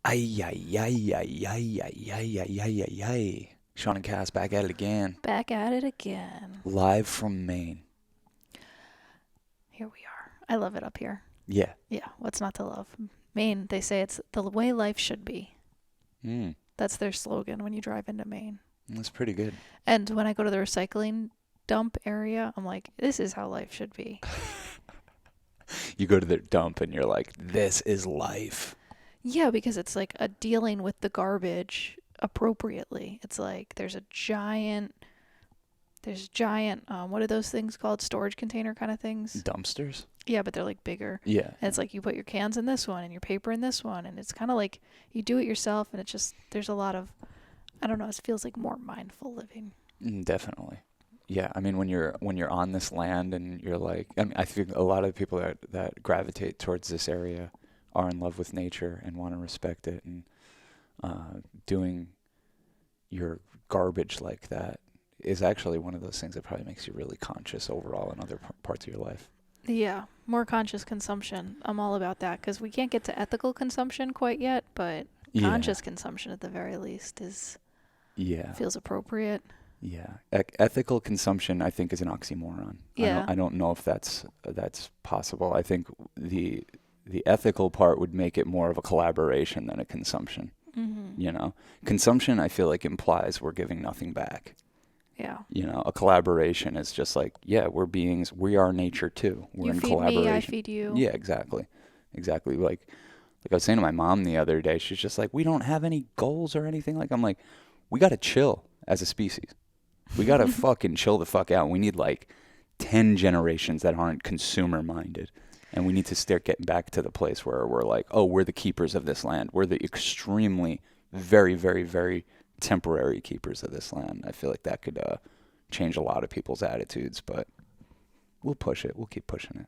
Ay, ay, ay, ay, ay, ay, ay, ay, ay, ay, ay. Sean and Cass back at it again. Back at it again. Live from Maine. Here we are. I love it up here. Yeah. Yeah, what's not to love? Maine, they say it's the way life should be. Mm, That's their slogan when you drive into Maine. that's pretty good. And when I go to the recycling dump area, I'm like, this is how life should be. You go to the dump and you're like, this is life. Yeah, because it's like a dealing with the garbage appropriately. It's like there's giant, what are those things called? Storage container kind of things? Dumpsters? Yeah, but they're like bigger. Yeah. And it's like you put your cans in this one and your paper in this one. And it's kind of like you do it yourself. And it's just, there's a lot of, I don't know, it feels like more mindful living. Definitely. Yeah, I mean, when you're on this land and you're like, I mean, I think a lot of the people that gravitate towards this area are in love with nature and want to respect it, and doing your garbage like that is actually one of those things that probably makes you really conscious overall in other parts of your life. Yeah, more conscious consumption. I'm all about that because we can't get to ethical consumption quite yet, but Yeah. conscious consumption at the very least Yeah. feels appropriate. Yeah. Ethical consumption, I think, is an oxymoron. Yeah. I don't know if that's possible. I think the ethical part would make it more of a collaboration than a consumption. Mm-hmm. You know, consumption, I feel like, implies we're giving nothing back. Yeah. You know, a collaboration is just like, yeah, we're beings. We are nature too. We're You in feed collaboration. me, I feed you. Yeah, exactly. Exactly. Like I was saying to my mom the other day, she's just like, we don't have any goals or anything. Like, I'm like, we got to chill as a species. We got to fucking chill the fuck out. We need like 10 generations that aren't consumer minded. And we need to start getting back to the place where we're like, oh, we're the keepers of this land. We're the extremely, very, very, very temporary keepers of this land. I feel like that could change a lot of people's attitudes, but we'll push it. We'll keep pushing it.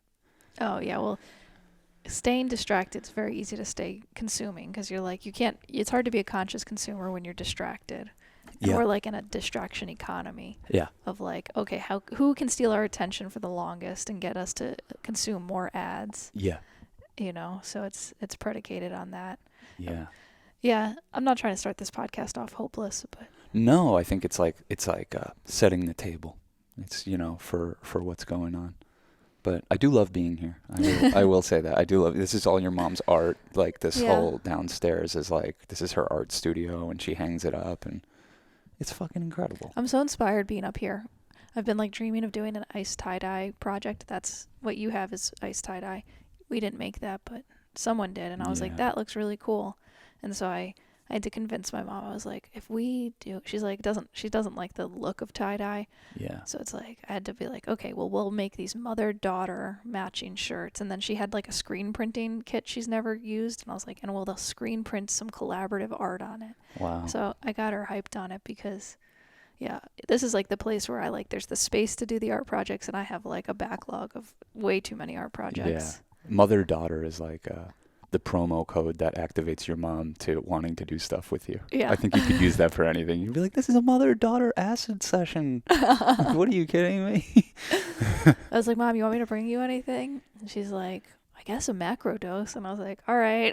Oh, yeah. Well, staying distracted is very easy to stay consuming because you're like, you can't, it's hard to be a conscious consumer when you're distracted. And Yeah. we're like in a distraction economy Yeah. of like, okay, who can steal our attention for the longest and get us to consume more ads, Yeah. you know? So it's predicated on that. Yeah. Yeah, I'm not trying to start this podcast off hopeless, but No, I think it's like setting the table. It's, for what's going on. But I do love being here. I will say that. I do love, this is all your mom's art. Like this Yeah. whole downstairs is like, this is her art studio and she hangs it up and it's fucking incredible. I'm so inspired being up here. I've been like dreaming of doing an ice tie-dye project. That's what you have is ice tie-dye. We didn't make that, but someone did. And I was like, Yeah. that looks really cool. And so I had to convince my mom. I was like, if we do, she's like, she doesn't like the look of tie-dye. Yeah. So it's like, I had to be like, okay, well, we'll make these mother-daughter matching shirts. And then she had like a screen printing kit she's never used. And I was like, and they'll screen print some collaborative art on it. Wow. So I got her hyped on it because, yeah, this is like the place where I like, there's the space to do the art projects. And I have like a backlog of way too many art projects. Yeah. Mother-daughter is like the promo code that activates your mom to wanting to do stuff with you. Yeah. I think you could use that for anything. You'd be like, this is a mother-daughter acid session. Like, what are you kidding me? I was like, Mom, you want me to bring you anything? And she's like, I guess a macro dose. And I was like, all right.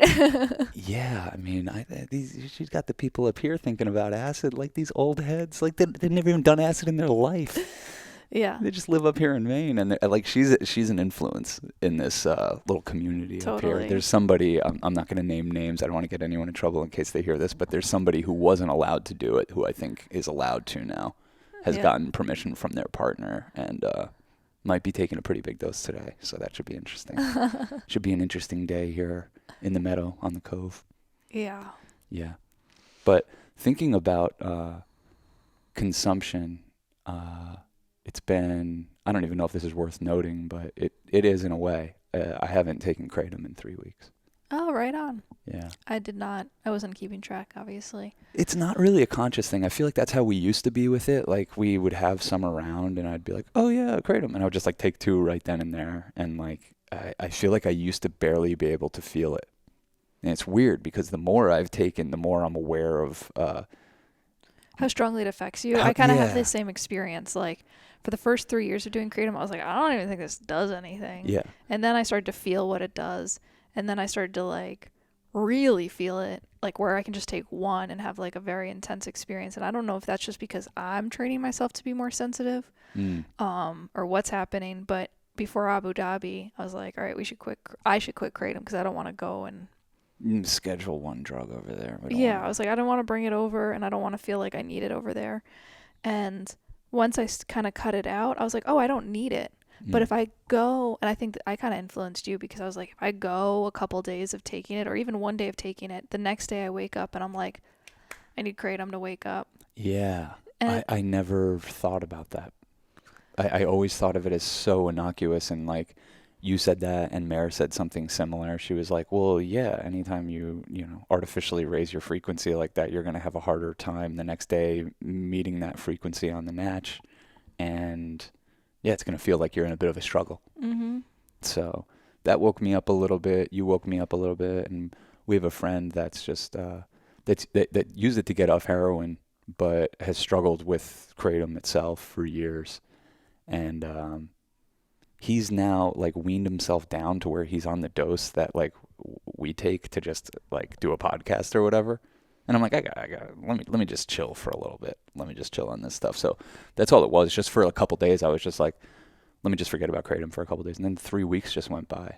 Yeah, I mean, she's got the people up here thinking about acid, like these old heads. Like they've never even done acid in their life. Yeah. They just live up here in Maine, and like she's an influence in this little community up here. Totally. There's somebody, I'm not going to name names. I don't want to get anyone in trouble in case they hear this, but there's somebody who wasn't allowed to do it, who I think is allowed to now, has Yeah. gotten permission from their partner, and might be taking a pretty big dose today. So that should be interesting. Should be an interesting day here in the meadow on the cove. Yeah. Yeah. But thinking about consumption, it's been, I don't even know if this is worth noting, but it is in a way. I haven't taken kratom in 3 weeks. Oh, right on. Yeah. I did not. I wasn't keeping track, obviously. It's not really a conscious thing. I feel like that's how we used to be with it. Like we would have some around and I'd be like, oh yeah, kratom. And I would just like take 2 right then and there. And like, I feel like I used to barely be able to feel it. And it's weird because the more I've taken, the more I'm aware of, How strongly it affects you. How- I kind of have yeah. the same experience. Like, for the first 3 years of doing kratom, I was like, I don't even think this does anything. yeah. And then I started to feel what it does. And then I started to like really feel it. like where I can just take one and have like a very intense experience. And I don't know if that's just because I'm training myself to be more sensitive, or what's happening. But before Abu Dhabi, I was like, all right, I should quit kratom because I don't want to go and schedule one drug over there. I was like, I don't want to bring it over, and I don't want to feel like I need it over there. And once I kind of cut it out, I was like, oh, I don't need it. But if I go, and I think that I kind of influenced you because I was like, if I go a couple days of taking it, or even one day of taking it, the next day I wake up and I'm like, I need kratom to wake up. Yeah. And I never thought about that. I always thought of it as so innocuous, and like you said that, and Mare said something similar. She was like, well, yeah, anytime you artificially raise your frequency like that, you're going to have a harder time the next day meeting that frequency on the natch. And yeah, it's going to feel like you're in a bit of a struggle. So that woke me up a little bit. You woke me up a little bit. And we have a friend that's just, that used it to get off heroin, but has struggled with kratom itself for years. And he's now like weaned himself down to where he's on the dose that like we take to just like do a podcast or whatever. And I'm like, I got let me just chill for a little bit. Let me just chill on this stuff. So that's all it was. Just for a couple days, I was just like, let me just forget about kratom for a couple days. And then 3 weeks just went by.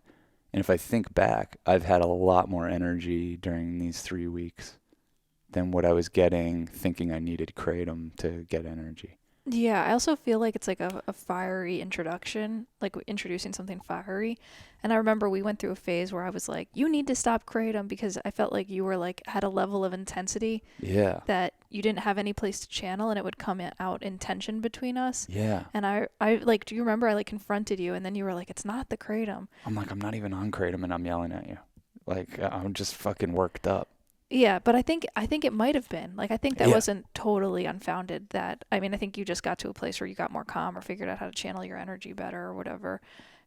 And if I think back, I've had a lot more energy during these 3 weeks than what I was getting thinking I needed kratom to get energy. yeah, I also feel like it's like a fiery introduction, like introducing something fiery. And I remember we went through a phase where I was like, you need to stop kratom because I felt like you were like had a level of intensity Yeah. that you didn't have any place to channel, and it would come out in tension between us. Yeah. And I like, do you remember I like confronted you, and then you were like, it's not the kratom. I'm like, I'm not even on kratom and I'm yelling at you. Like, I'm just fucking worked up. Yeah, but I think it might have been. Like, I think that Yeah. wasn't totally unfounded. I think you just got to a place where you got more calm or figured out how to channel your energy better or whatever.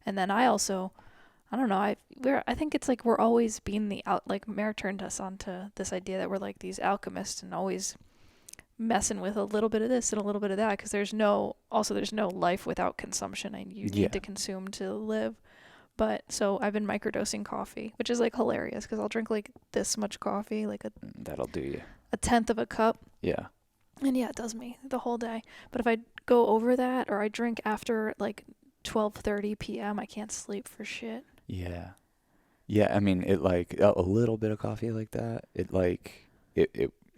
And then I also, I don't know, I think it's like we're always being like Mare turned us onto this idea that we're like these alchemists and always messing with a little bit of this and a little bit of that, because there's no life without consumption, and you Yeah. need to consume to live. But so I've been microdosing coffee, which is like hilarious because I'll drink like this much coffee, like That'll do you. a tenth of a cup. Yeah. And yeah, it does me the whole day. But if I go over that, or I drink after like 12:30 p.m., I can't sleep for shit. Yeah. Yeah, I mean, it like a little bit of coffee like that, it like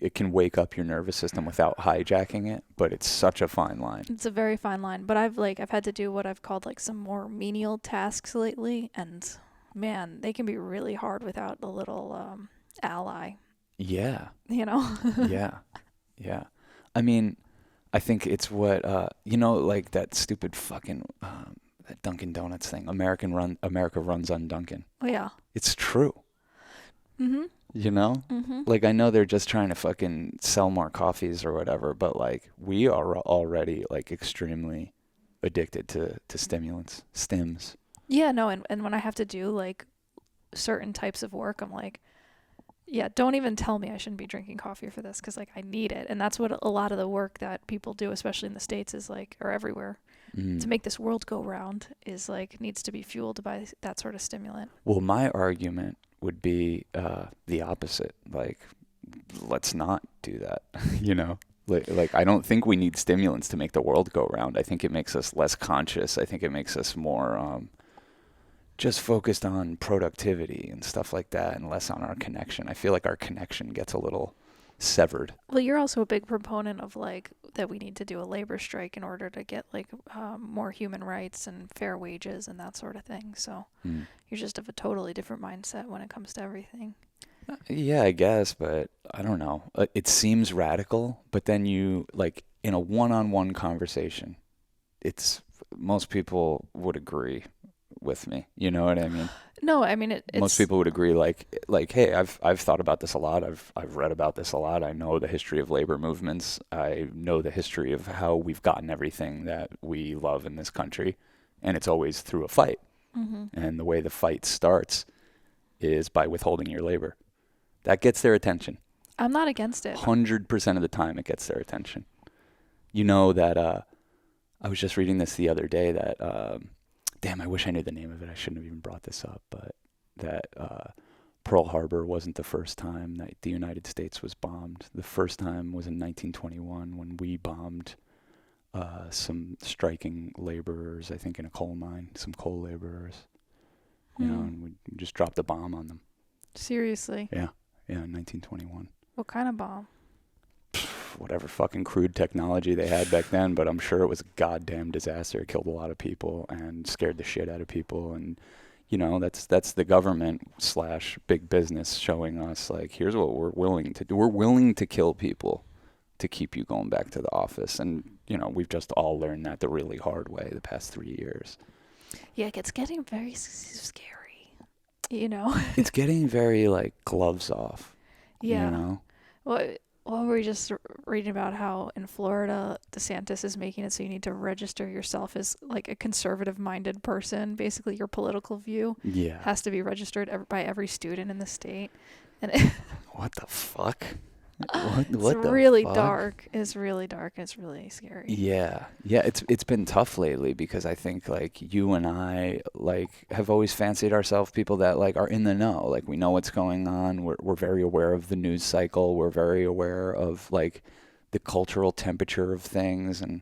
it can wake up your nervous system without hijacking it, but it's such a fine line. It's a very fine line. But I've had to do what I've called like some more menial tasks lately, and man, they can be really hard without a little ally. Yeah. You know? Yeah. Yeah. I mean, I think it's what like that stupid fucking that Dunkin' Donuts thing. America runs on Dunkin'. Oh yeah. It's true. Mhm. You know? Mhm. Like, I know they're just trying to fucking sell more coffees or whatever, but like we are already like extremely addicted to stimulants, stims. Yeah, no, and when I have to do like certain types of work, I'm like, yeah, don't even tell me I shouldn't be drinking coffee for this, because like I need it. And that's what a lot of the work that people do, especially in the States, is like, or everywhere, to make this world go round, is like needs to be fueled by that sort of stimulant. Well, my argument would be the opposite. Like, let's not do that. You know? Like I don't think we need stimulants to make the world go round. I think it makes us less conscious. I think it makes us more just focused on productivity and stuff like that, and less on our connection. I feel like our connection gets a little severed. Well, you're also a big proponent of like that we need to do a labor strike in order to get like more human rights and fair wages and that sort of thing. So you're just of a totally different mindset when it comes to everything. Yeah, I guess, but I don't know. It seems radical, but then you like in a one-on-one conversation, most people would agree with me. You know what I mean? No, I mean it's Most people would agree. Like, hey, I've thought about this a lot. I've read about this a lot. I know the history of labor movements. I know the history of how we've gotten everything that we love in this country, and it's always through a fight. Mm-hmm. And the way the fight starts is by withholding your labor. That gets their attention. I'm not against it. 100% of the time, it gets their attention. You know that I was just reading this the other day that. Damn, I wish I knew the name of it. I shouldn't have even brought this up, but that Pearl Harbor wasn't the first time that the United States was bombed. The first time was in 1921 when we bombed some striking laborers, I think in a coal mine, some coal laborers, and we just dropped a bomb on them. Seriously? Yeah, in 1921. What kind of bomb? Whatever fucking crude technology they had back then, but I'm sure it was a goddamn disaster. It killed a lot of people and scared the shit out of people. And that's the government / big business showing us, like, here's what we're willing to do. We're willing to kill people to keep you going back to the office. And we've just all learned that the really hard way the past 3 years. Yeah, it's getting very scary. It's getting very like gloves off. Yeah. Well, we were just reading about how in Florida, DeSantis is making it so you need to register yourself as like a conservative-minded person. Basically, your political view has to be registered by every student in the state. And what the fuck? It's really dark. It's really dark. It's really scary. Yeah. It's been tough lately because I think like you and I like have always fancied ourselves people that like are in the know. Like we know what's going on. We're very aware of the news cycle. We're very aware of like the cultural temperature of things, and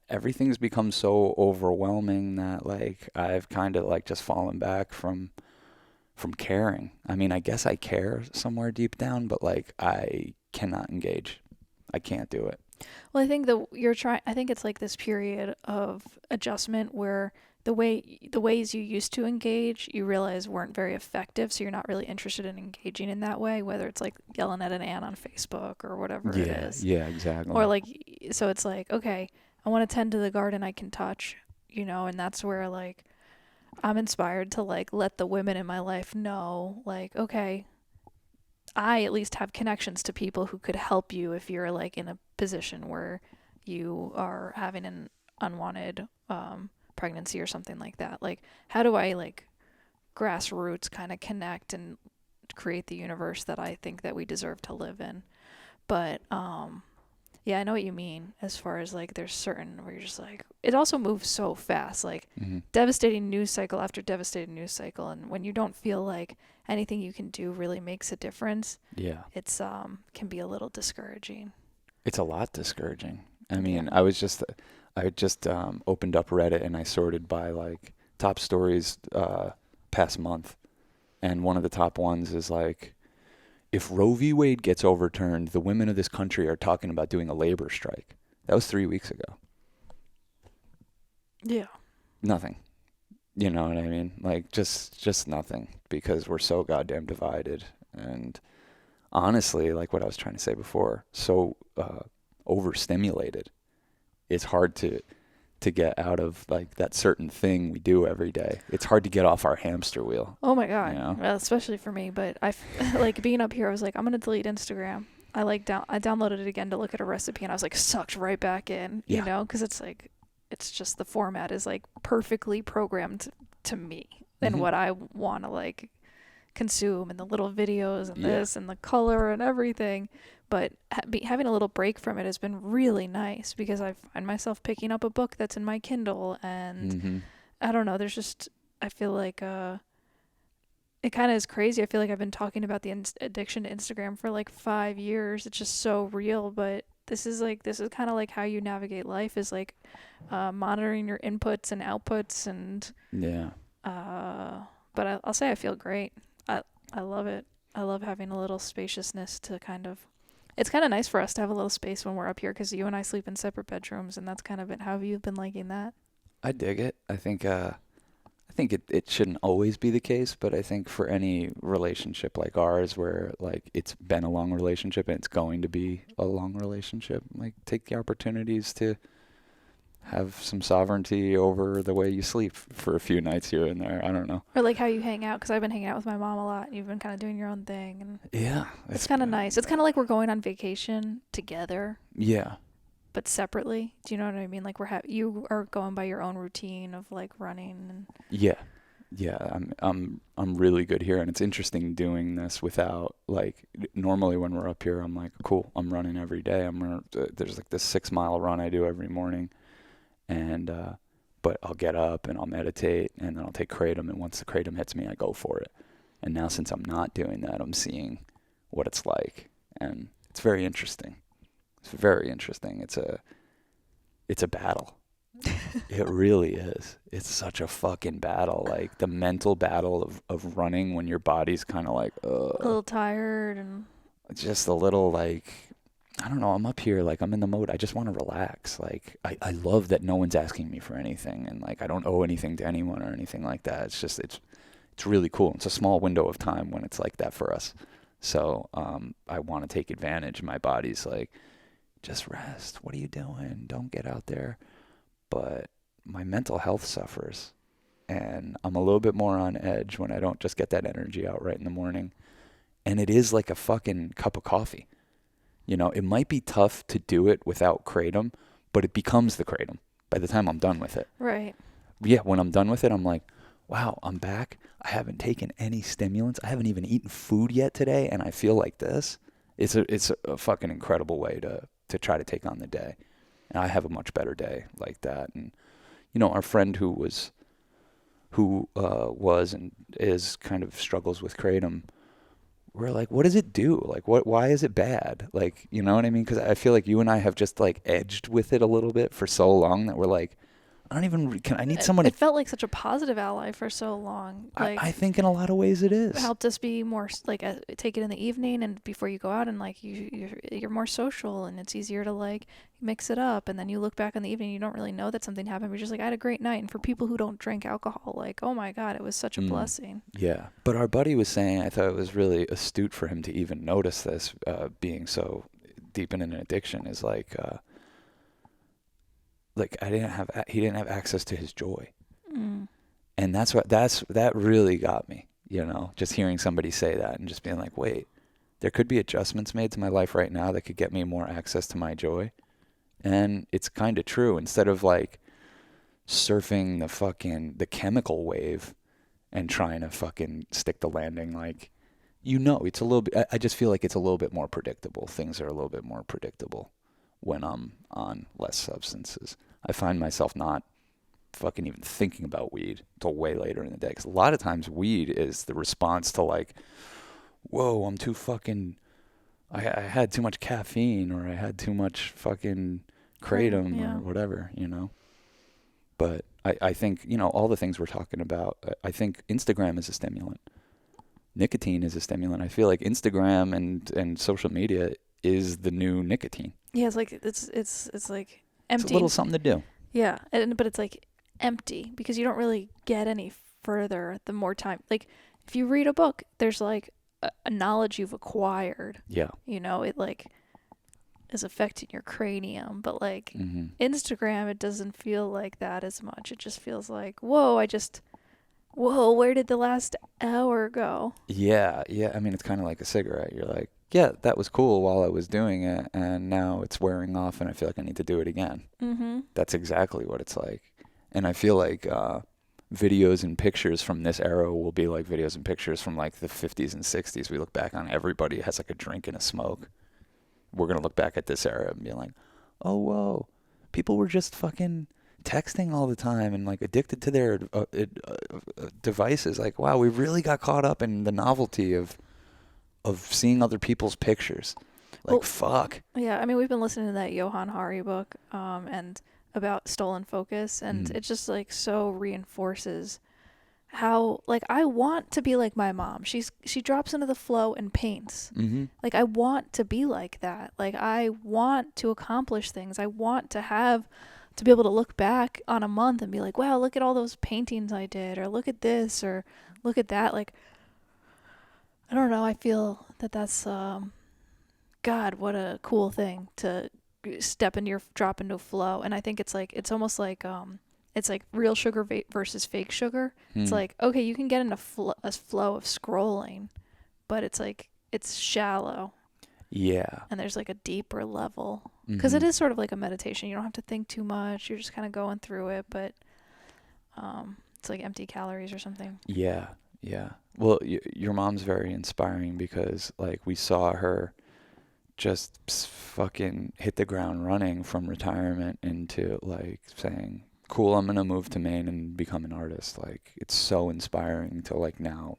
everything's become so overwhelming that like I've kind of like just fallen back from caring. I mean, I guess I care somewhere deep down, but like I cannot engage. I can't do it. Well, I think I think it's like this period of adjustment where the ways you used to engage, you realize weren't very effective, so you're not really interested in engaging in that way, whether it's like yelling at an ant on Facebook or whatever it is. Yeah, exactly. Or like, so it's like, okay, I want to tend to the garden I can touch, and that's where like I'm inspired to like let the women in my life know, like, okay, I at least have connections to people who could help you if you're like in a position where you are having an unwanted pregnancy or something like that. Like, how do I like grassroots kind of connect and create the universe that I think that we deserve to live in? But yeah, I know what you mean as far as like there's certain where you're just like, it also moves so fast, like devastating news cycle after devastating news cycle. And when you don't feel like anything you can do really makes a difference, it's can be a little discouraging. It's a lot discouraging. I mean, I just opened up Reddit and I sorted by like top stories past month. And one of the top ones is like, if Roe v. Wade gets overturned, the women of this country are talking about doing a labor strike. That was 3 weeks ago. Yeah. Nothing. You know what I mean? Like, just nothing, because we're so goddamn divided. And honestly, like what I was trying to say before, so overstimulated. It's hard to get out of like that certain thing we do every day. It's hard to get off our hamster wheel. Oh my God. Well, especially for me, but I like being up here, I was like, I'm going to delete Instagram. I downloaded it again to look at a recipe and I was like sucked right back in, because it's like, it's just the format is like perfectly programmed to me and what I want to like consume, and the little videos and this and the color and everything. But having a little break from it has been really nice, because I find myself picking up a book that's in my Kindle, and I don't know, there's just, I feel like it kind of is crazy. I feel like I've been talking about the addiction to Instagram for like 5 years. It's just so real, but this is kind of like how you navigate life, is like monitoring your inputs and outputs, and but I'll say I feel great. I love it. I love having a little spaciousness to kind of, it's kind of nice for us to have a little space when we're up here, because you and I sleep in separate bedrooms, and that's kind of it. How have you been liking that? I dig it. I think it shouldn't always be the case, but I think for any relationship like ours, where like it's been a long relationship and it's going to be a long relationship, like take the opportunities to have some sovereignty over the way you sleep for a few nights here and there. I don't know. Or like how you hang out, because I've been hanging out with my mom a lot, and you've been kind of doing your own thing. And yeah. It's kind of nice. It's kind of like we're going on vacation together. Yeah. But separately. Do you know what I mean? Like you are going by your own routine of like running. And Yeah. I'm really good here, and it's interesting doing this without like, normally when we're up here, I'm like, cool, I'm running every day. There's like this 6 mile run I do every morning. And but I'll get up and I'll meditate, and then I'll take kratom, and once the kratom hits me, I go for it. And now since I'm not doing that, I'm seeing what it's like. And it's very interesting. It's very interesting. It's a battle. It really is. It's such a fucking battle. Like the mental battle of running when your body's kind of like, A little tired and just a little like, I don't know. I'm up here, like I'm in the mode. I just want to relax. Like I love that no one's asking me for anything, and like I don't owe anything to anyone or anything like that. It's just it's really cool. It's a small window of time when it's like that for us. So I want to take advantage. My body's like, just rest. What are you doing? Don't get out there. But my mental health suffers, and I'm a little bit more on edge when I don't just get that energy out right in the morning. And it is like a fucking cup of coffee. You know, it might be tough to do it without kratom, but it becomes the kratom by the time I'm done with it. right. Yeah, when I'm done with it, I'm like, wow, I'm back. I haven't taken any stimulants. I haven't even eaten food yet today, and I feel like this. It's a fucking incredible way to try to take on the day. And I have a much better day like that. And you know, our friend who was and is kind of struggles with kratom, we're like, what does it do? Like, why is it bad? Like, you know what I mean? Because I feel like you and I have just like edged with it a little bit for so long that we're like, I don't even, I need someone It felt like such a positive ally for so long. Like I think in a lot of ways it is. it helped us be more like take it in the evening and before you go out, and like you're more social and it's easier to like mix it up, and then you look back in the evening, you don't really know that something happened, but you're just like, I had a great night. And for people who don't drink alcohol, like, oh my God, it was such a blessing. Yeah. But our buddy was saying, I thought it was really astute for him to even notice this, being so deep in an addiction, is like he didn't have access to his joy. And that really got me, you know, just hearing somebody say that and just being like, wait, there could be adjustments made to my life right now that could get me more access to my joy. And it's kind of true. Instead of like surfing the chemical wave and trying to fucking stick the landing, like, you know, it's a little bit, I just feel like it's a little bit more predictable. Things are a little bit more predictable when I'm on less substances. I find myself not fucking even thinking about weed until way later in the day. Because a lot of times weed is the response to like, whoa, I'm too fucking, I had too much caffeine, or I had too much fucking kratom or whatever, you know. But I think, you know, all the things we're talking about, I think Instagram is a stimulant. Nicotine is a stimulant. I feel like Instagram and social media is the new nicotine. Yeah, it's like it's like empty. It's a little something to do. Yeah, but it's like empty because you don't really get any further the more time. Like if you read a book, there's like a knowledge you've acquired. Yeah. You know, it like is affecting your cranium, but like Instagram, it doesn't feel like that as much. It just feels like, whoa, where did the last hour go? Yeah. I mean, it's kind of like a cigarette. You're like, yeah, that was cool while I was doing it, and now it's wearing off, and I feel like I need to do it again. That's exactly what it's like. And I feel like videos and pictures from this era will be like videos and pictures from like the 50s and 60s. We look back on, everybody has like a drink and a smoke. We're going to look back at this era and be like, oh, whoa, people were just fucking texting all the time and like addicted to their devices. Like, wow, we really got caught up in the novelty of seeing other people's pictures. Like, well, fuck. Yeah, I mean, we've been listening to that Johann Hari book and about stolen focus, and it just like so reinforces how like I want to be like my mom. She drops into the flow and paints. Like I want to be like that. Like I want to accomplish things. I want to be able to look back on a month and be like, wow, look at all those paintings I did, or look at this, or look at that. Like, I don't know. I feel that's God, what a cool thing to drop into flow. And I think it's almost like it's like real sugar versus fake sugar. It's like, okay, you can get in a flow of scrolling, but it's like it's shallow. Yeah. And there's like a deeper level, because it is sort of like a meditation. You don't have to think too much. You're just kind of going through it, but it's like empty calories or something. Yeah. Well, your mom's very inspiring, because like we saw her just fucking hit the ground running from retirement into like saying, cool, I'm going to move to Maine and become an artist. Like, it's so inspiring to like now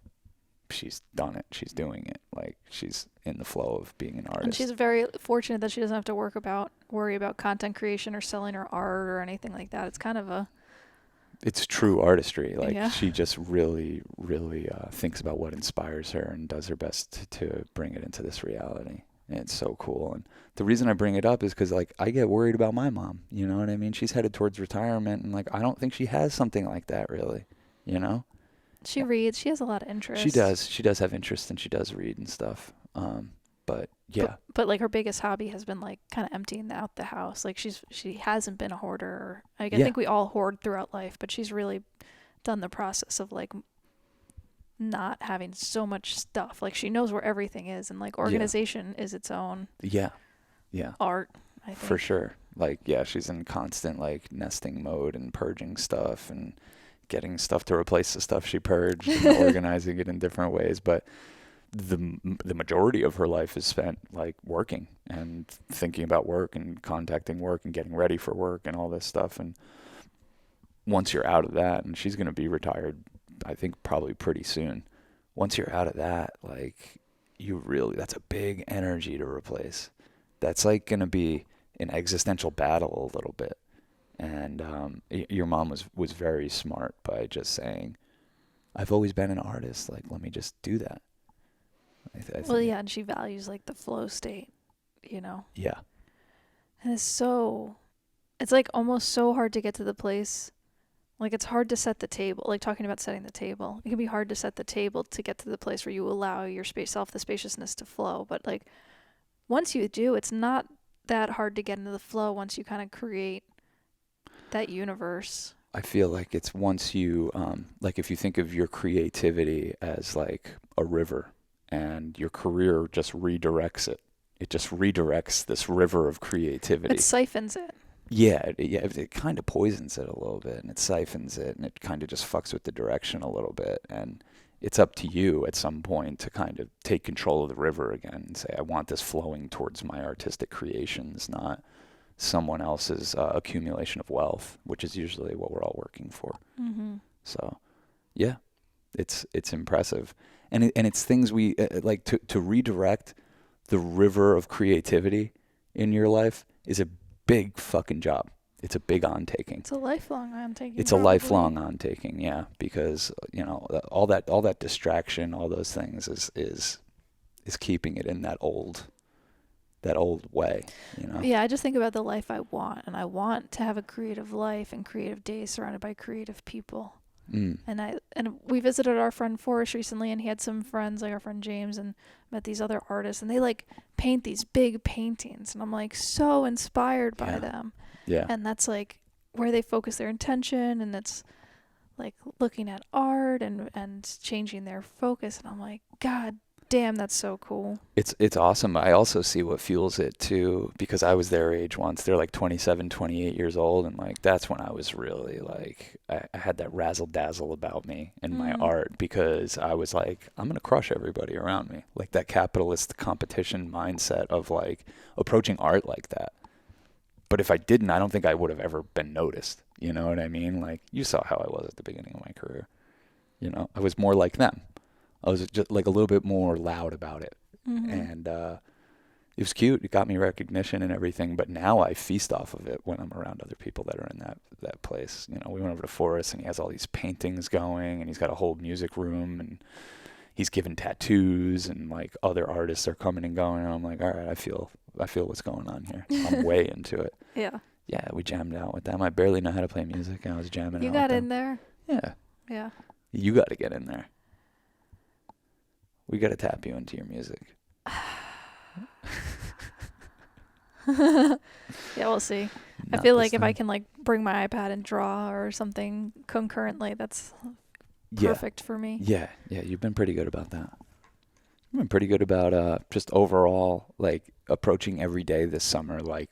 she's done it. She's doing it. Like, she's in the flow of being an artist. And she's very fortunate that she doesn't have to worry about content creation or selling her art or anything like that. It's kind of a It's true artistry. Like, yeah. she just really, really thinks about what inspires her and does her best to bring it into this reality. And it's so cool. And the reason I bring it up is because, like, I get worried about my mom. You know what I mean? She's headed towards retirement, and, like, I don't think she has something like that, really. You know? She reads. She has a lot of interest. She does. She does have interest, and she does read and stuff. But yeah. But like her biggest hobby has been like kind of emptying out the house. Like she hasn't been a hoarder. Like I think we all hoard throughout life, but she's really done the process of like not having so much stuff. Like she knows where everything is, and like organization is its own art, I think. For sure. Like, yeah, she's in constant like nesting mode and purging stuff and getting stuff to replace the stuff she purged and organizing it in different ways. But the majority of her life is spent like working and thinking about work and contacting work and getting ready for work and all this stuff. And once you're out of that, and she's going to be retired, I think probably pretty soon. Once you're out of that, like, that's a big energy to replace. That's like going to be an existential battle a little bit. And your mom was very smart by just saying, I've always been an artist. Like, let me just do that. Well, yeah, and she values like the flow state, you know? Yeah. And it's like almost so hard to get to the place. Like it's hard to set the table, like talking about setting the table. It can be hard to set the table to get to the place where you allow yourself the spaciousness to flow. But like once you do, it's not that hard to get into the flow once you kind of create that universe. I feel like it's once you, like if you think of your creativity as like a river, and your career just redirects it. It just redirects this river of creativity. It siphons it. Yeah, it kind of poisons it a little bit, and it siphons it, and it kind of just fucks with the direction a little bit. And it's up to you at some point to kind of take control of the river again and say, I want this flowing towards my artistic creations, not someone else's accumulation of wealth, which is usually what we're all working for. Mm-hmm. So, yeah, it's impressive. And it's things we like to redirect the river of creativity in your life is a big fucking job. It's a big ontaking. It's a lifelong ontaking. It's a lifelong ontaking, yeah, because all that distraction, all those things is keeping it in that old way, you know. Yeah, I just think about the life I want, and I want to have a creative life and creative days surrounded by creative people. And we visited our friend Forrest recently, and he had some friends like our friend James, and met these other artists, and they like paint these big paintings, and I'm like so inspired by them. Yeah. And that's like where they focus their intention, and it's like looking at art and changing their focus, and I'm like, God damn, that's so cool. It's awesome. I also see what fuels it too, because I was their age once. They're like 27, 28 years old, and like that's when I was really like I had that razzle dazzle about me and my art, because I was like, I'm gonna crush everybody around me, like that capitalist competition mindset of like approaching art like that. But if I didn't, I don't think I would have ever been noticed. You know what I mean? Like, you saw how I was at the beginning of my career. You know, I was more like them. I was just like a little bit more loud about it. And it was cute. It got me recognition and everything. But now I feast off of it when I'm around other people that are in that place. You know, we went over to Forrest, and he has all these paintings going, and he's got a whole music room, and he's giving tattoos, and like other artists are coming and going. And I'm like, all right, I feel what's going on here. I'm way into it. Yeah. Yeah, we jammed out with them. I barely know how to play music, and I was jamming out You with got them. in there? Yeah. Yeah. You got to get in there. We got to tap you into your music. Yeah, we'll see. I feel like if I can like bring my iPad and draw or something concurrently, that's perfect for me. Yeah, you've been pretty good about that. You've been pretty good about just overall like approaching every day this summer like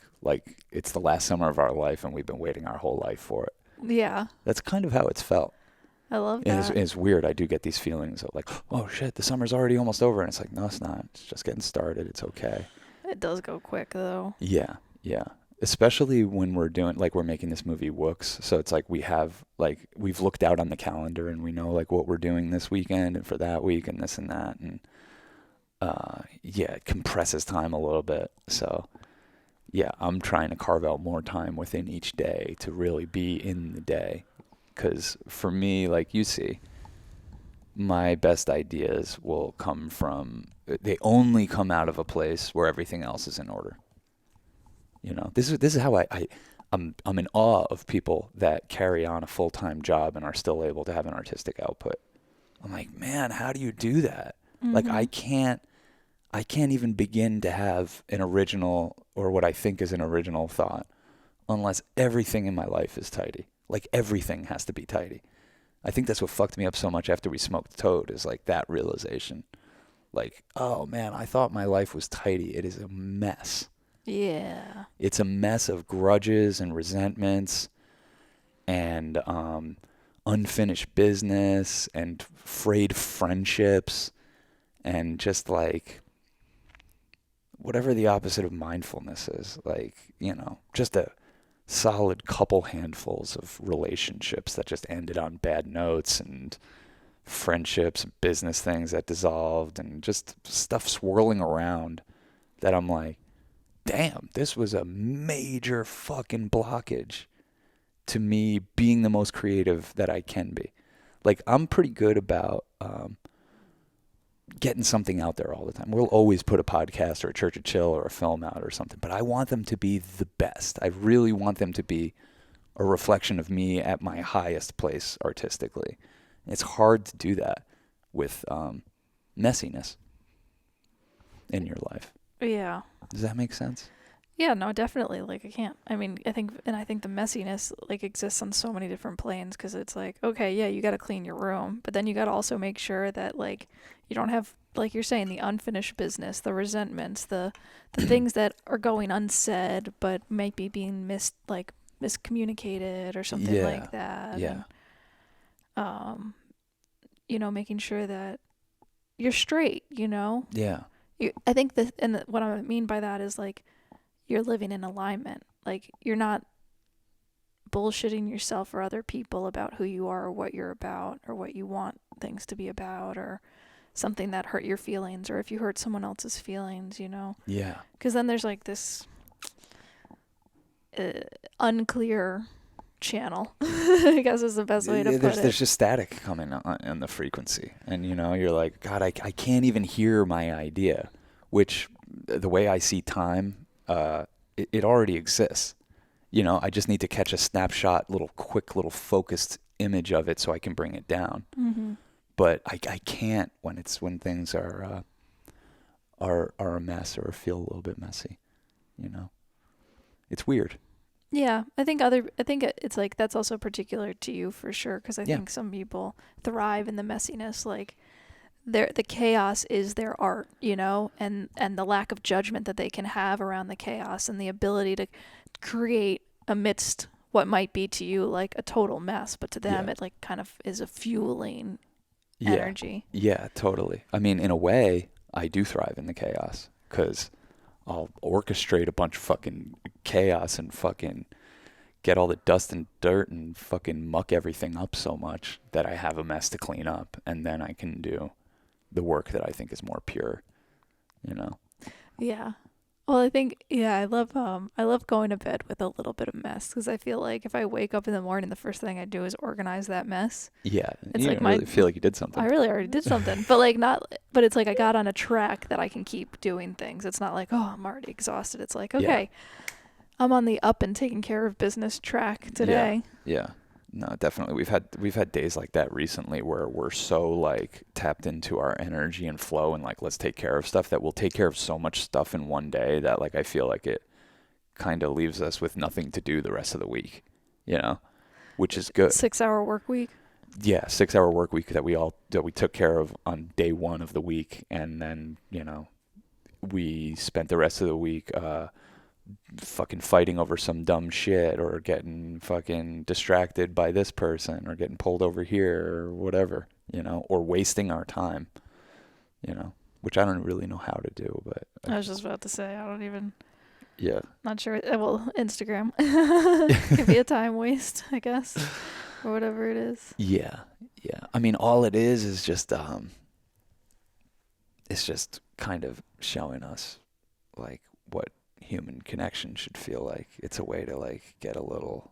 it's the last summer of our life, and we've been waiting our whole life for it. Yeah. That's kind of how it's felt. I love that. It's weird. I do get these feelings of like, oh shit, the summer's already almost over. And it's like, no, it's not. It's just getting started. It's okay. It does go quick though. Yeah. Especially when we're doing, like, we're making this movie Wooks. So it's like we've looked out on the calendar and we know like what we're doing this weekend and for that week and this and that. And yeah, it compresses time a little bit. So yeah, I'm trying to carve out more time within each day to really be in the day. Because for me, like you see, my best ideas will come from, they only come out of a place where everything else is in order. You know, this is how I'm in awe of people that carry on a full-time job and are still able to have an artistic output. I'm like, man, how do you do that? Like, Mm-hmm. I can't even begin to have an original, or what I think is an original thought, unless everything in my life is tidy. Like, everything has to be tidy. I think that's what fucked me up so much after we smoked Toad, is like that realization. Like, oh man, I thought my life was tidy. It is a mess. Yeah. It's a mess of grudges and resentments and unfinished business and frayed friendships and just like whatever the opposite of mindfulness is. Like, you know, just a solid couple handfuls of relationships that just ended on bad notes, and friendships, business things that dissolved, and just stuff swirling around that I'm like, damn, this was a major fucking blockage to me being the most creative that I can be. Like, I'm pretty good about getting something out there all the time. We'll always put a podcast or a Church of Chill or a film out or something, but I want them to be the best. I really want them to be a reflection of me at my highest place artistically. It's hard to do that with messiness in your life. Yeah. Does that make sense? Yeah, no, definitely. Like, I can't. I mean, I think the messiness like exists on so many different planes, because it's like, okay, yeah, you got to clean your room, but then you got to also make sure that like you don't have, like you're saying, the unfinished business, the resentments, the things that are going unsaid but might be being miscommunicated or something Yeah. like that. Yeah. And making sure that you're straight. Yeah. I think what I mean by that is like you're living in alignment. Like, you're not bullshitting yourself or other people about who you are or what you're about or what you want things to be about, or something that hurt your feelings, or if you hurt someone else's feelings, Yeah. because then there's like this unclear channel, I guess is the best way to put There's it. just static coming on the frequency, and you know, you're like, God, I can't even hear my idea, which the way I see time, it already exists. You know, I just need to catch a snapshot, quick little focused image of it so I can bring it down. Mm-hmm. But I can't when things are a mess or feel a little bit messy. You know, it's weird. Yeah, I think it's like that's also particular to you for sure, because I Yeah. think some people thrive in the messiness. Like, the chaos is their art, and the lack of judgment that they can have around the chaos, and the ability to create amidst what might be to you like a total mess, but to them Yeah. it like kind of is a fueling Yeah. energy. Yeah, totally. I mean, in a way, I do thrive in the chaos because I'll orchestrate a bunch of fucking chaos and fucking get all the dust and dirt and fucking muck everything up so much that I have a mess to clean up, and then I can do the work that I think is more pure, you know? Yeah. Well, I think, yeah, I love going to bed with a little bit of mess, because I feel like if I wake up in the morning, the first thing I do is organize that mess. Yeah, It's you like didn't really feel like you did something. I really already did something, but like not, but it's like I got on a track that I can keep doing things. It's not like, oh, I'm already exhausted. It's like, okay, I'm on the up and taking care of business track today. Yeah. No, definitely. We've had days like that recently where we're so like tapped into our energy and flow and like let's take care of stuff that we'll take care of so much stuff in one day that like I feel like it kind of leaves us with nothing to do the rest of the week, you know, which is good. 6-hour work week. Yeah, 6 hour work week that we took care of on day one of the week, and then, you know, we spent the rest of the week fucking fighting over some dumb shit or getting fucking distracted by this person or getting pulled over here or whatever, you know, or wasting our time, you know, which I don't really know how to do, but I was just about to say, I don't even. Yeah. Not sure. Well, Instagram could be a time waste, I guess, or whatever it is. Yeah. Yeah. I mean, all it is just it's just kind of showing us like what human connection should feel like. It's a way to like get a little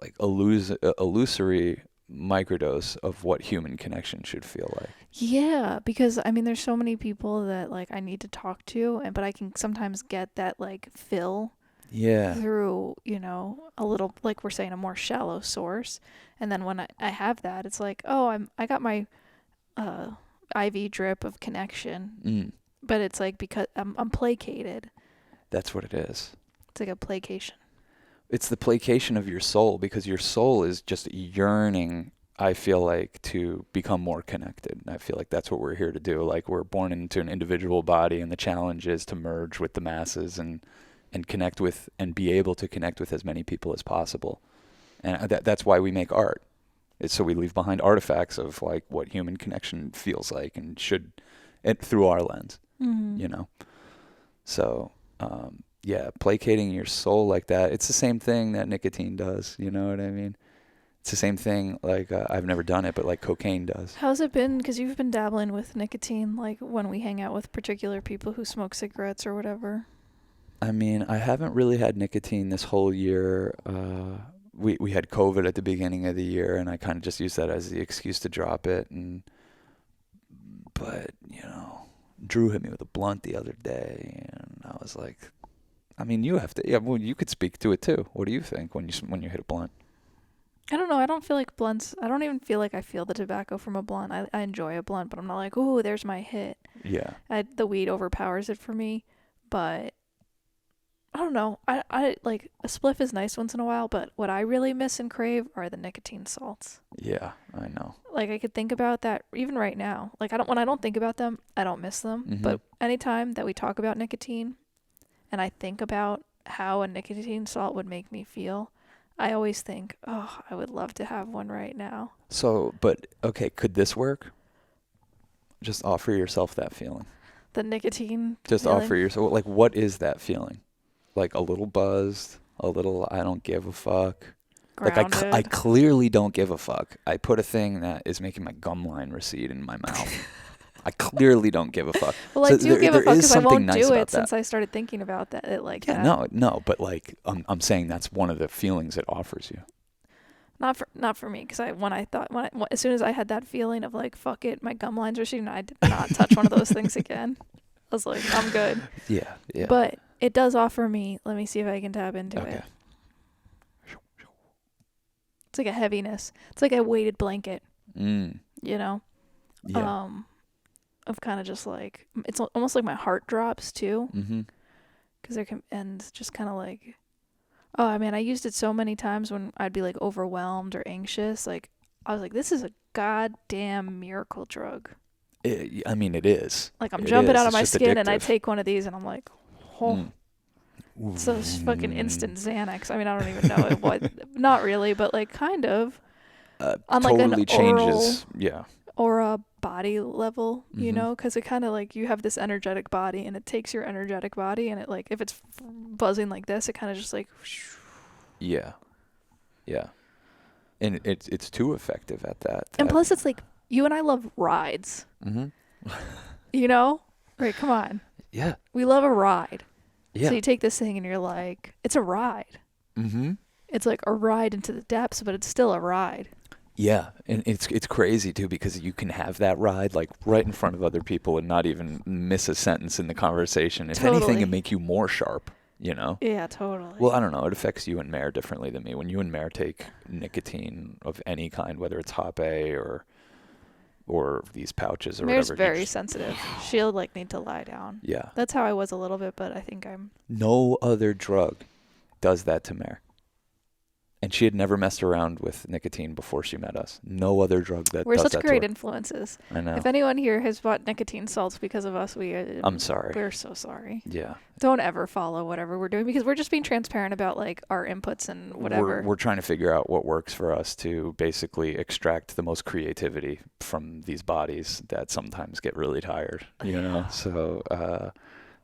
like illusory microdose of what human connection should feel like. Yeah, because I mean, there's so many people that like I need to talk to, and but I can sometimes get that like fill Yeah. through, you know, a little, like we're saying, a more shallow source. And then when I have that, it's like, oh, I got my IV drip of connection, but it's like because I'm placated. That's what it is. It's like a placation. It's the placation of your soul, because your soul is just yearning, I feel like, to become more connected. And I feel like that's what we're here to do. Like, we're born into an individual body, and the challenge is to merge with the masses and connect with and be able to connect with as many people as possible. And that's why we make art. It's so we leave behind artifacts of like what human connection feels like and should, through our lens, you know? So, yeah, placating your soul like that, it's the same thing that nicotine does. You know what I mean? It's the same thing, like, I've never done it, but like cocaine does. How's it been? Because you've been dabbling with nicotine, like when we hang out with particular people who smoke cigarettes or whatever. I mean, I haven't really had nicotine this whole year. We had COVID at the beginning of the year, and I kind of just used that as the excuse to drop it. But, you know, Drew hit me with a blunt the other day, and I was like, I mean, you have to, yeah, well, you could speak to it too. What do you think when you hit a blunt? I don't know. I don't feel like blunts. I don't even feel like I feel the tobacco from a blunt. I enjoy a blunt, but I'm not like, ooh, there's my hit. Yeah. The weed overpowers it for me, but I don't know. I like a spliff is nice once in a while, but what I really miss and crave are the nicotine salts. Yeah, I know. Like I could think about that even right now. Like when I don't think about them, I don't miss them. Mm-hmm. But anytime that we talk about nicotine and I think about how a nicotine salt would make me feel, I always think, oh, I would love to have one right now. So, but okay, could this work? Just offer yourself that feeling. The nicotine Just feeling. offer yourself, like, what is that feeling? Like a little buzzed, a little I don't give a fuck. Grounded. Like I clearly don't give a fuck. I put a thing that is making my gum line recede in my mouth. I clearly don't give a fuck. Well, so I do give a fuck because I won't nice do about it since I started thinking about that. No, but like I'm saying that's one of the feelings it offers you. Not for me, because as soon as I had that feeling of like fuck it, my gum lines are receding, I did not touch one of those things again. I was like, I'm good. Yeah. But it does offer me. Let me see if I can tap into it. It's like a heaviness. It's like a weighted blanket. You know. Yeah. Of kind of just like it's almost like my heart drops too. Because and just kind of like, oh, I mean, I used it so many times when I'd be like overwhelmed or anxious. Like I was like, this is a goddamn miracle drug. I mean, it is. Like I'm jumping out of my skin, and I take one of these, and I'm like, oh. So it's fucking instant Xanax. I mean, I don't even know what. Not really, but like kind of. On like totally an changes. or a body level, you know, because it kind of like you have this energetic body, and it takes your energetic body, and it like if it's buzzing like this, it kind of just like. Yeah. And it's too effective at that. And plus, it's like you and I love rides. You know, right? Come on. Yeah. We love a ride. Yeah. So you take this thing and you're like, it's a ride. It's like a ride into the depths, but it's still a ride. Yeah, and it's crazy too, because you can have that ride like right in front of other people and not even miss a sentence in the conversation. If anything, it make you more sharp, you know? Yeah, totally. Well, I don't know. It affects you and Mare differently than me. When you and Mare take nicotine of any kind, whether it's Hop A or these pouches or Mare's whatever. very sensitive. She'll like need to lie down. Yeah. That's how I was a little bit, but I think I'm. No other drug does that to Mare. And she had never messed around with nicotine before she met us. No other drug that We're does such that great to her. influences. I know. If anyone here has bought nicotine salts because of us, I'm sorry. We're so sorry. Yeah. Don't ever follow whatever we're doing, because we're just being transparent about like our inputs and whatever. We're trying to figure out what works for us to basically extract the most creativity from these bodies that sometimes get really tired, you know? So,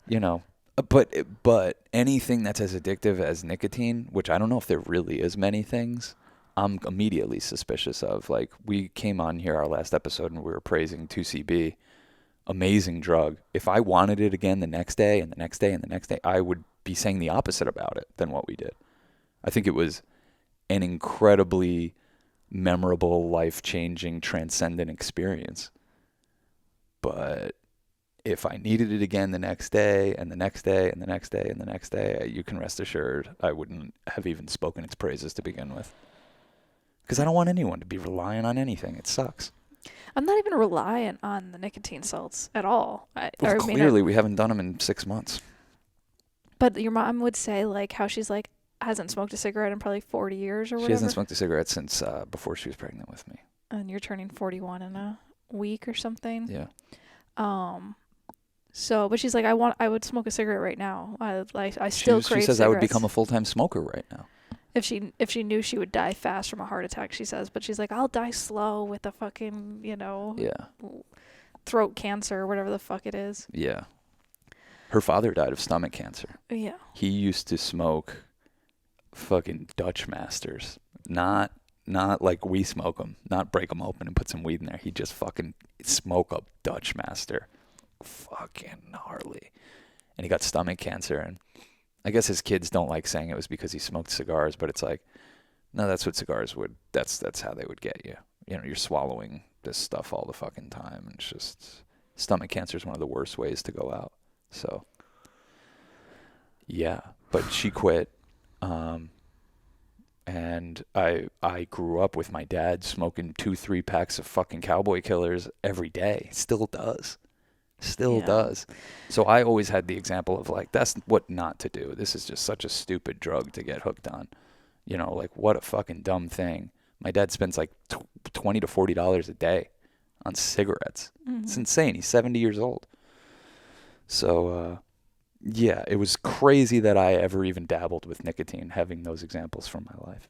you know, But anything that's as addictive as nicotine, which I don't know if there really is many things, I'm immediately suspicious of. Like, we came on here our last episode and we were praising 2CB, amazing drug. If I wanted it again the next day and the next day and the next day, I would be saying the opposite about it than what we did. I think it was an incredibly memorable, life-changing, transcendent experience. But if I needed it again the next day and the next day and the next day and the next day, you can rest assured I wouldn't have even spoken its praises to begin with. Because I don't want anyone to be relying on anything. It sucks. I'm not even reliant on the nicotine salts at all. Clearly, we haven't done them in 6 months. But your mom would say, like, how she's like, hasn't smoked a cigarette in probably 40 years or whatever. She hasn't smoked a cigarette since before she was pregnant with me. And you're turning 41 in a week or something. Yeah. So, but she's like, I would smoke a cigarette right now. I still crave She says cigarettes. I would become a full-time smoker right now. If she knew she would die fast from a heart attack, she says. But she's like, I'll die slow with a fucking, throat cancer or whatever the fuck it is. Yeah. Her father died of stomach cancer. Yeah. He used to smoke fucking Dutch Masters. Not like we smoke them. Not break them open and put some weed in there. He just fucking smoke a Dutch Master. Fucking gnarly. And he got stomach cancer, and I guess his kids don't like saying it was because he smoked cigars, but it's like, no, that's what cigars would, that's how they would get you. You know, you're swallowing this stuff all the fucking time, and it's just, stomach cancer is one of the worst ways to go out. So, yeah, but she quit, and I grew up with my dad smoking 2-3 packs of fucking Cowboy Killers every day. Still does. Does. So I always had the example of like, that's what not to do. This is just such a stupid drug to get hooked on. You know, like, what a fucking dumb thing. My dad spends like $20 to $40 a day on cigarettes. Mm-hmm. It's insane. He's 70 years old. So, yeah, it was crazy that I ever even dabbled with nicotine, having those examples from my life.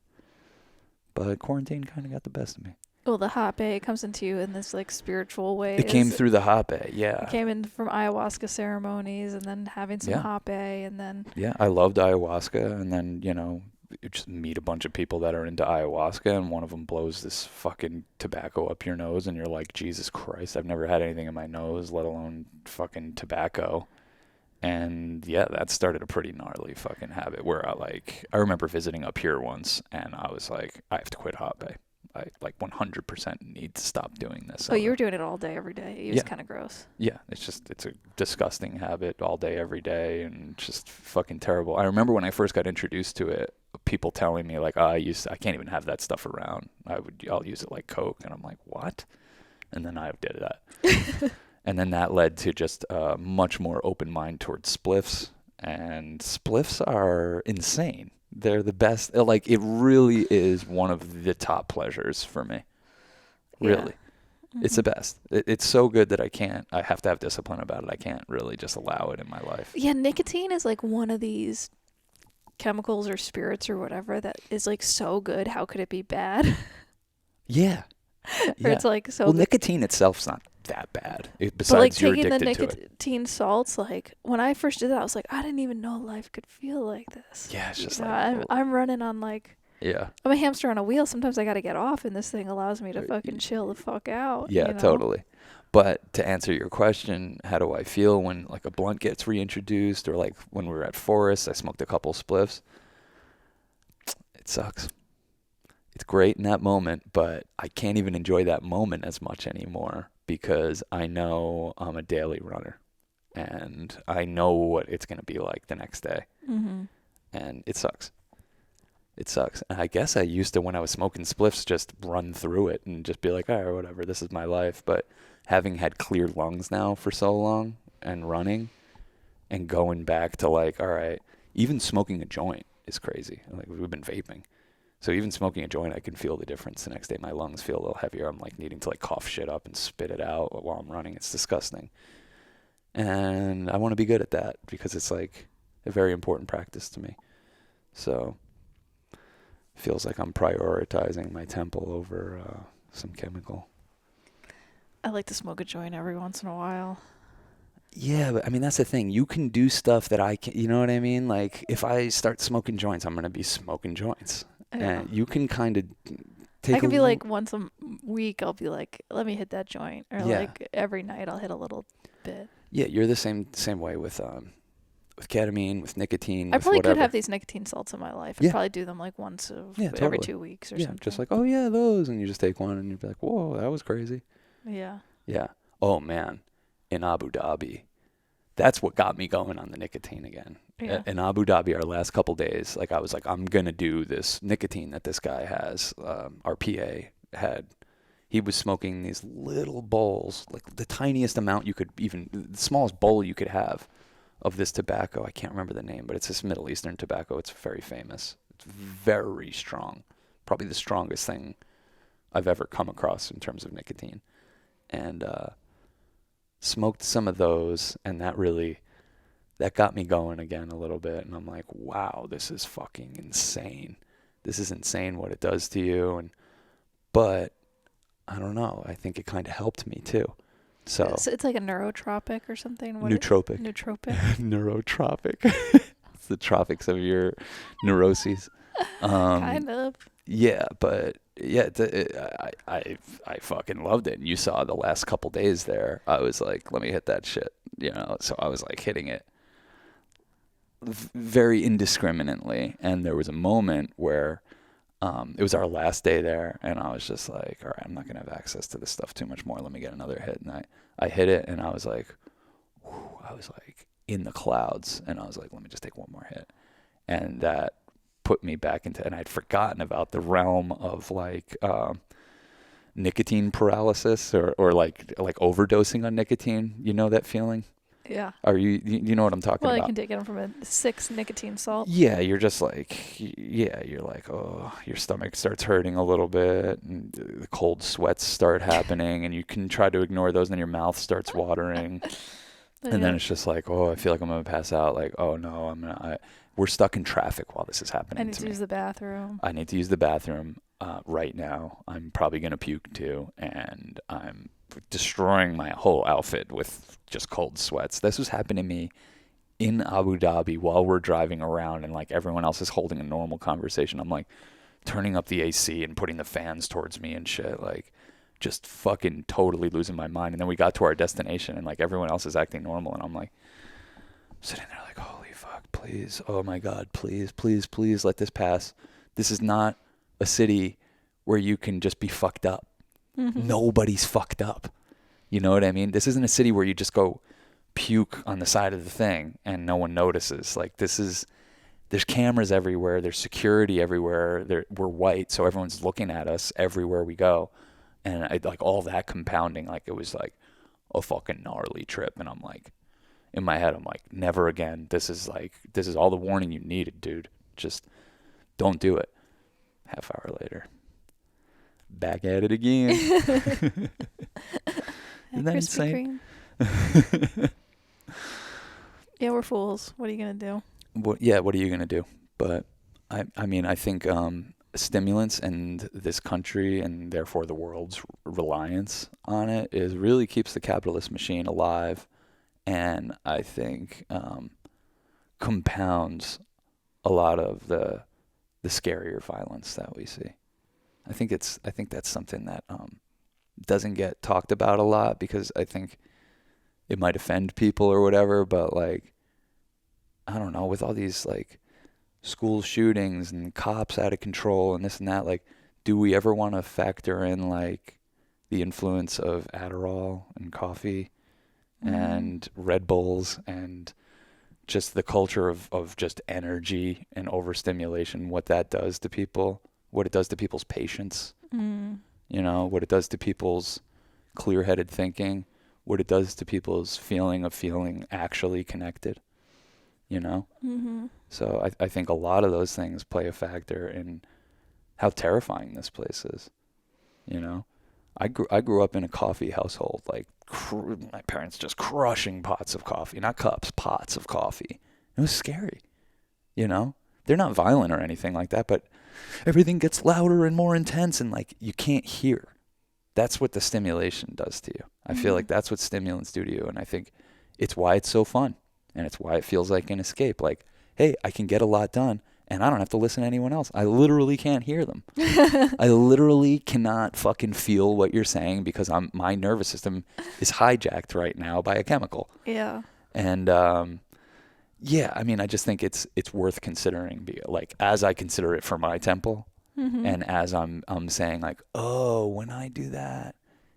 But quarantine kind of got the best of me. Well, the hape comes into you in this like spiritual way. It came through the hape, yeah. It came in from ayahuasca ceremonies and then having some hape and then... Yeah, I loved ayahuasca, and then, you know, you just meet a bunch of people that are into ayahuasca, and one of them blows this fucking tobacco up your nose, and you're like, Jesus Christ, I've never had anything in my nose, let alone fucking tobacco. And yeah, that started a pretty gnarly fucking habit where I remember visiting up here once, and I was like, I have to quit hape. I like 100% need to stop doing this. Oh, you were doing it all day, every day. It was kind of gross. Yeah, it's a disgusting habit, all day, every day, and just fucking terrible. I remember when I first got introduced to it, people telling me like, I can't even have that stuff around. I'll use it like Coke, and I'm like, what? And then I did that. And then that led to just a much more open mind towards spliffs, and spliffs are insane. They're the best. Like, it really is one of the top pleasures for me. Really. Yeah. Mm-hmm. It's the best. It's so good that I have to have discipline about it. I can't really just allow it in my life. Yeah, nicotine is like one of these chemicals or spirits or whatever that is like so good. How could it be bad? Yeah. Or it's like so. Well, nicotine itself's not that bad. Besides, but like you're taking the addicted to it. nicotine salts, like when I first did that, I was like, I didn't even know life could feel like this. Yeah, it's just I'm running on like. Yeah. I'm a hamster on a wheel. Sometimes I got to get off, and this thing allows me to fucking chill the fuck out. Yeah, you know? Totally. But to answer your question, how do I feel when like a blunt gets reintroduced, or like when we were at Forest, I smoked a couple spliffs. It sucks. It's great in that moment, but I can't even enjoy that moment as much anymore because I know I'm a daily runner, and I know what it's going to be like the next day. Mm-hmm. And it sucks. It sucks. And I guess I used to, when I was smoking spliffs, just run through it and just be like, all right, whatever, this is my life. But having had clear lungs now for so long and running and going back to like, all right, even smoking a joint is crazy. Like, we've been vaping. So even smoking a joint, I can feel the difference the next day. My lungs feel a little heavier. I'm like needing to like cough shit up and spit it out while I'm running. It's disgusting. And I want to be good at that because it's like a very important practice to me. So feels like I'm prioritizing my temple over some chemical. I like to smoke a joint every once in a while. Yeah, but I mean, that's the thing. You can do stuff that I can, you know what I mean? Like, if I start smoking joints, I'm going to be smoking joints. Yeah. And you can kind of I take a can be little, like once a week, I'll be like, let me hit that joint, or yeah. like every night I'll hit a little bit. Yeah, you're the same way with ketamine, with nicotine, I with probably could have whatever. these nicotine salts in my life and Yeah, probably do them like once yeah, every totally. 2 weeks or Yeah, just something. like, oh yeah, those, and you just take one and you'd be like, whoa, that was crazy. Yeah. Yeah. Oh man, in Abu Dhabi, that's what got me going on the nicotine again. Yeah. In Abu Dhabi, our last couple days, like I was like, I'm gonna do this nicotine that this guy has. Our PA had. He was smoking these little bowls, like the tiniest amount you could even, the smallest bowl you could have of this tobacco. I can't remember the name, but it's this Middle Eastern tobacco. It's very famous. It's very strong. Probably the strongest thing I've ever come across in terms of nicotine. And smoked some of those, and that got me going again a little bit. And I'm like, wow, this is fucking insane. This is insane what it does to you. But I don't know. I think it kind of helped me too. So It's like a neurotropic or something. nootropic, Nootropic. neurotropic. It's the tropics of your neuroses. Kind of. Yeah, but yeah, I fucking loved it. And you saw the last couple days there. I was like, let me hit that shit, you know. So I was like hitting it very indiscriminately. And there was a moment where it was our last day there, and I was just like, all right, I'm not gonna have access to this stuff too much more. Let me get another hit. And I hit it, and I was like, whew, I was like in the clouds, and I was like, let me just take one more hit, and that put me back into, and I'd forgotten about the realm of like nicotine paralysis or like overdosing on nicotine. You know that feeling? Yeah. Are you know what I'm talking Well, you about? can get them from a 6 nicotine salt. Yeah, you're just like, yeah, you're like, oh, your stomach starts hurting a little bit, and the cold sweats start happening, and you can try to ignore those, and then your mouth starts watering, and then it's just like, oh, I feel like I'm gonna pass out. Like, oh no, we're stuck in traffic while this is I happening need to to me. use the bathroom. I need to use the bathroom right now. I'm probably gonna puke too, and I'm destroying my whole outfit with just cold sweats. This was happening to me in Abu Dhabi while we're driving around, and like everyone else is holding a normal conversation. I'm like turning up the AC and putting the fans towards me and shit, like just fucking totally losing my mind. And then we got to our destination, and like everyone else is acting normal, and I'm like sitting there like, holy fuck, please, oh my God, please, please, please let this pass. This is not a city where you can just be fucked up. Nobody's fucked up. You know what I mean? This isn't a city where you just go puke on the side of the thing and no one notices. Like, there's cameras everywhere. There's security everywhere. We're white, so everyone's looking at us everywhere we go. And like all that compounding, like it was like a fucking gnarly trip. And I'm like, in my head, I'm like, never again. This is all the warning you needed, dude. Just don't do it. Half hour later, back at it again. Isn't that insane? Yeah, we're fools. What are you gonna do? What are you gonna do? But I mean, I think stimulants and this country and therefore the world's reliance on it is really keeps the capitalist machine alive, and I think compounds a lot of the scarier violence that we see. I think that's something that doesn't get talked about a lot because I think it might offend people or whatever, but like I don't know, with all these like school shootings and cops out of control and this and that, like do we ever want to factor in like the influence of Adderall and coffee and Red Bulls and just the culture of just energy and overstimulation, what that does to people, what it does to people's patience, you know, what it does to people's clear-headed thinking, what it does to people's feeling of feeling actually connected, you know? So I think a lot of those things play a factor in how terrifying this place is, you know? I grew up in a coffee household, like my parents just crushing pots of coffee, not cups, pots of coffee. It was scary, you know? They're not violent or anything like that, but everything gets louder and more intense and like you can't hear. That's what the stimulation does to you. I feel like that's what stimulants do to you, and I think it's why it's so fun, and it's why it feels like an escape. Like, hey, I can get a lot done, and I don't have to listen to anyone else. I literally can't hear them. I literally cannot fucking feel what you're saying because my nervous system is hijacked right now by a chemical. Yeah. And yeah, I mean, I just think it's worth considering. Like, as I consider it for my temple, and as I'm saying, like, oh, when I do that,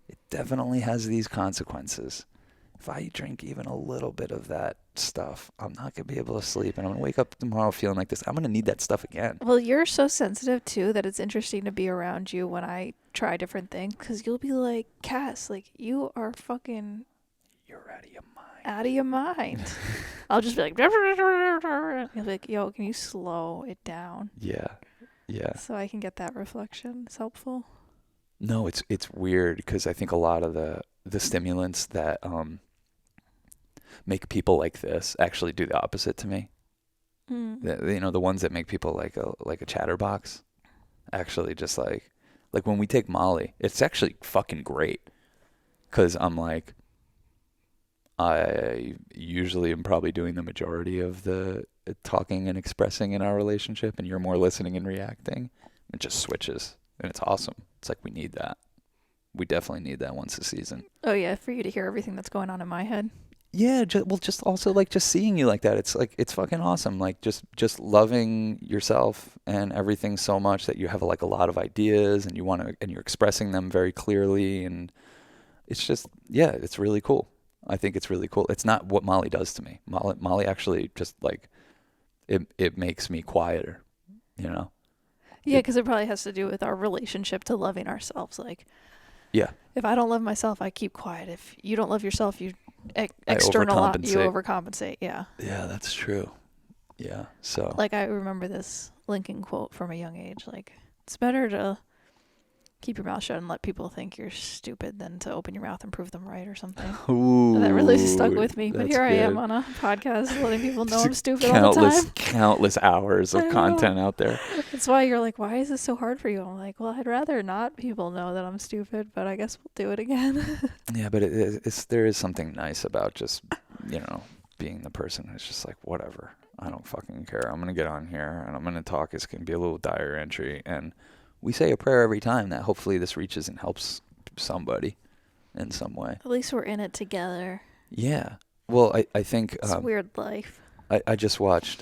it definitely has these consequences. If I drink even a little bit of that stuff, I'm not going to be able to sleep. And I'm going to wake up tomorrow feeling like this. I'm going to need that stuff again. Well, you're so sensitive, too, that it's interesting to be around you when I try different things. Because you'll be like, Cass, like, you are fucking... You're out of your mind. Out of your mind. I'll just be like... You'll be like, yo, can you slow it down? Yeah. Yeah. So I can get that reflection. It's helpful. No, it's weird because I think a lot of the stimulants that make people like this actually do the opposite to me. The ones that make people like a chatterbox, actually just like when we take Molly, it's actually fucking great because I'm like, I usually am probably doing the majority of the talking and expressing in our relationship, and you're more listening and reacting. It just switches, and it's awesome. It's like we need that. We definitely need that once a season. Oh, yeah, for you to hear everything that's going on in my head. Yeah, just also like just seeing you like that. It's like it's fucking awesome. Like just loving yourself and everything so much that you have like a lot of ideas and you're expressing them very clearly, and it's just it's really cool. I think it's really cool. It's not what Molly does to me. Molly actually just like it makes me quieter, you know. Yeah, because it probably has to do with our relationship to loving ourselves. Like, yeah. If I don't love myself, I keep quiet. If you don't love yourself, you overcompensate. Yeah. Yeah, that's true. Yeah. So. Like, I remember this Lincoln quote from a young age. Like, it's better to keep your mouth shut and let people think you're stupid than to open your mouth and prove them right or something. Ooh, and that really stuck with me. But here good. I am on a podcast letting people know I'm stupid all the time. Countless hours of content out there. That's why you're like, why is this so hard for you? I'm like, well, I'd rather not people know that I'm stupid, but I guess we'll do it again. Yeah, but there is something nice about just, being the person who's just like, whatever. I don't fucking care. I'm going to get on here and I'm going to talk. It's going to be a little diary entry. And we say a prayer every time that hopefully this reaches and helps somebody in some way. At least we're in it together. Yeah. Well, I think... It's weird life. I just watched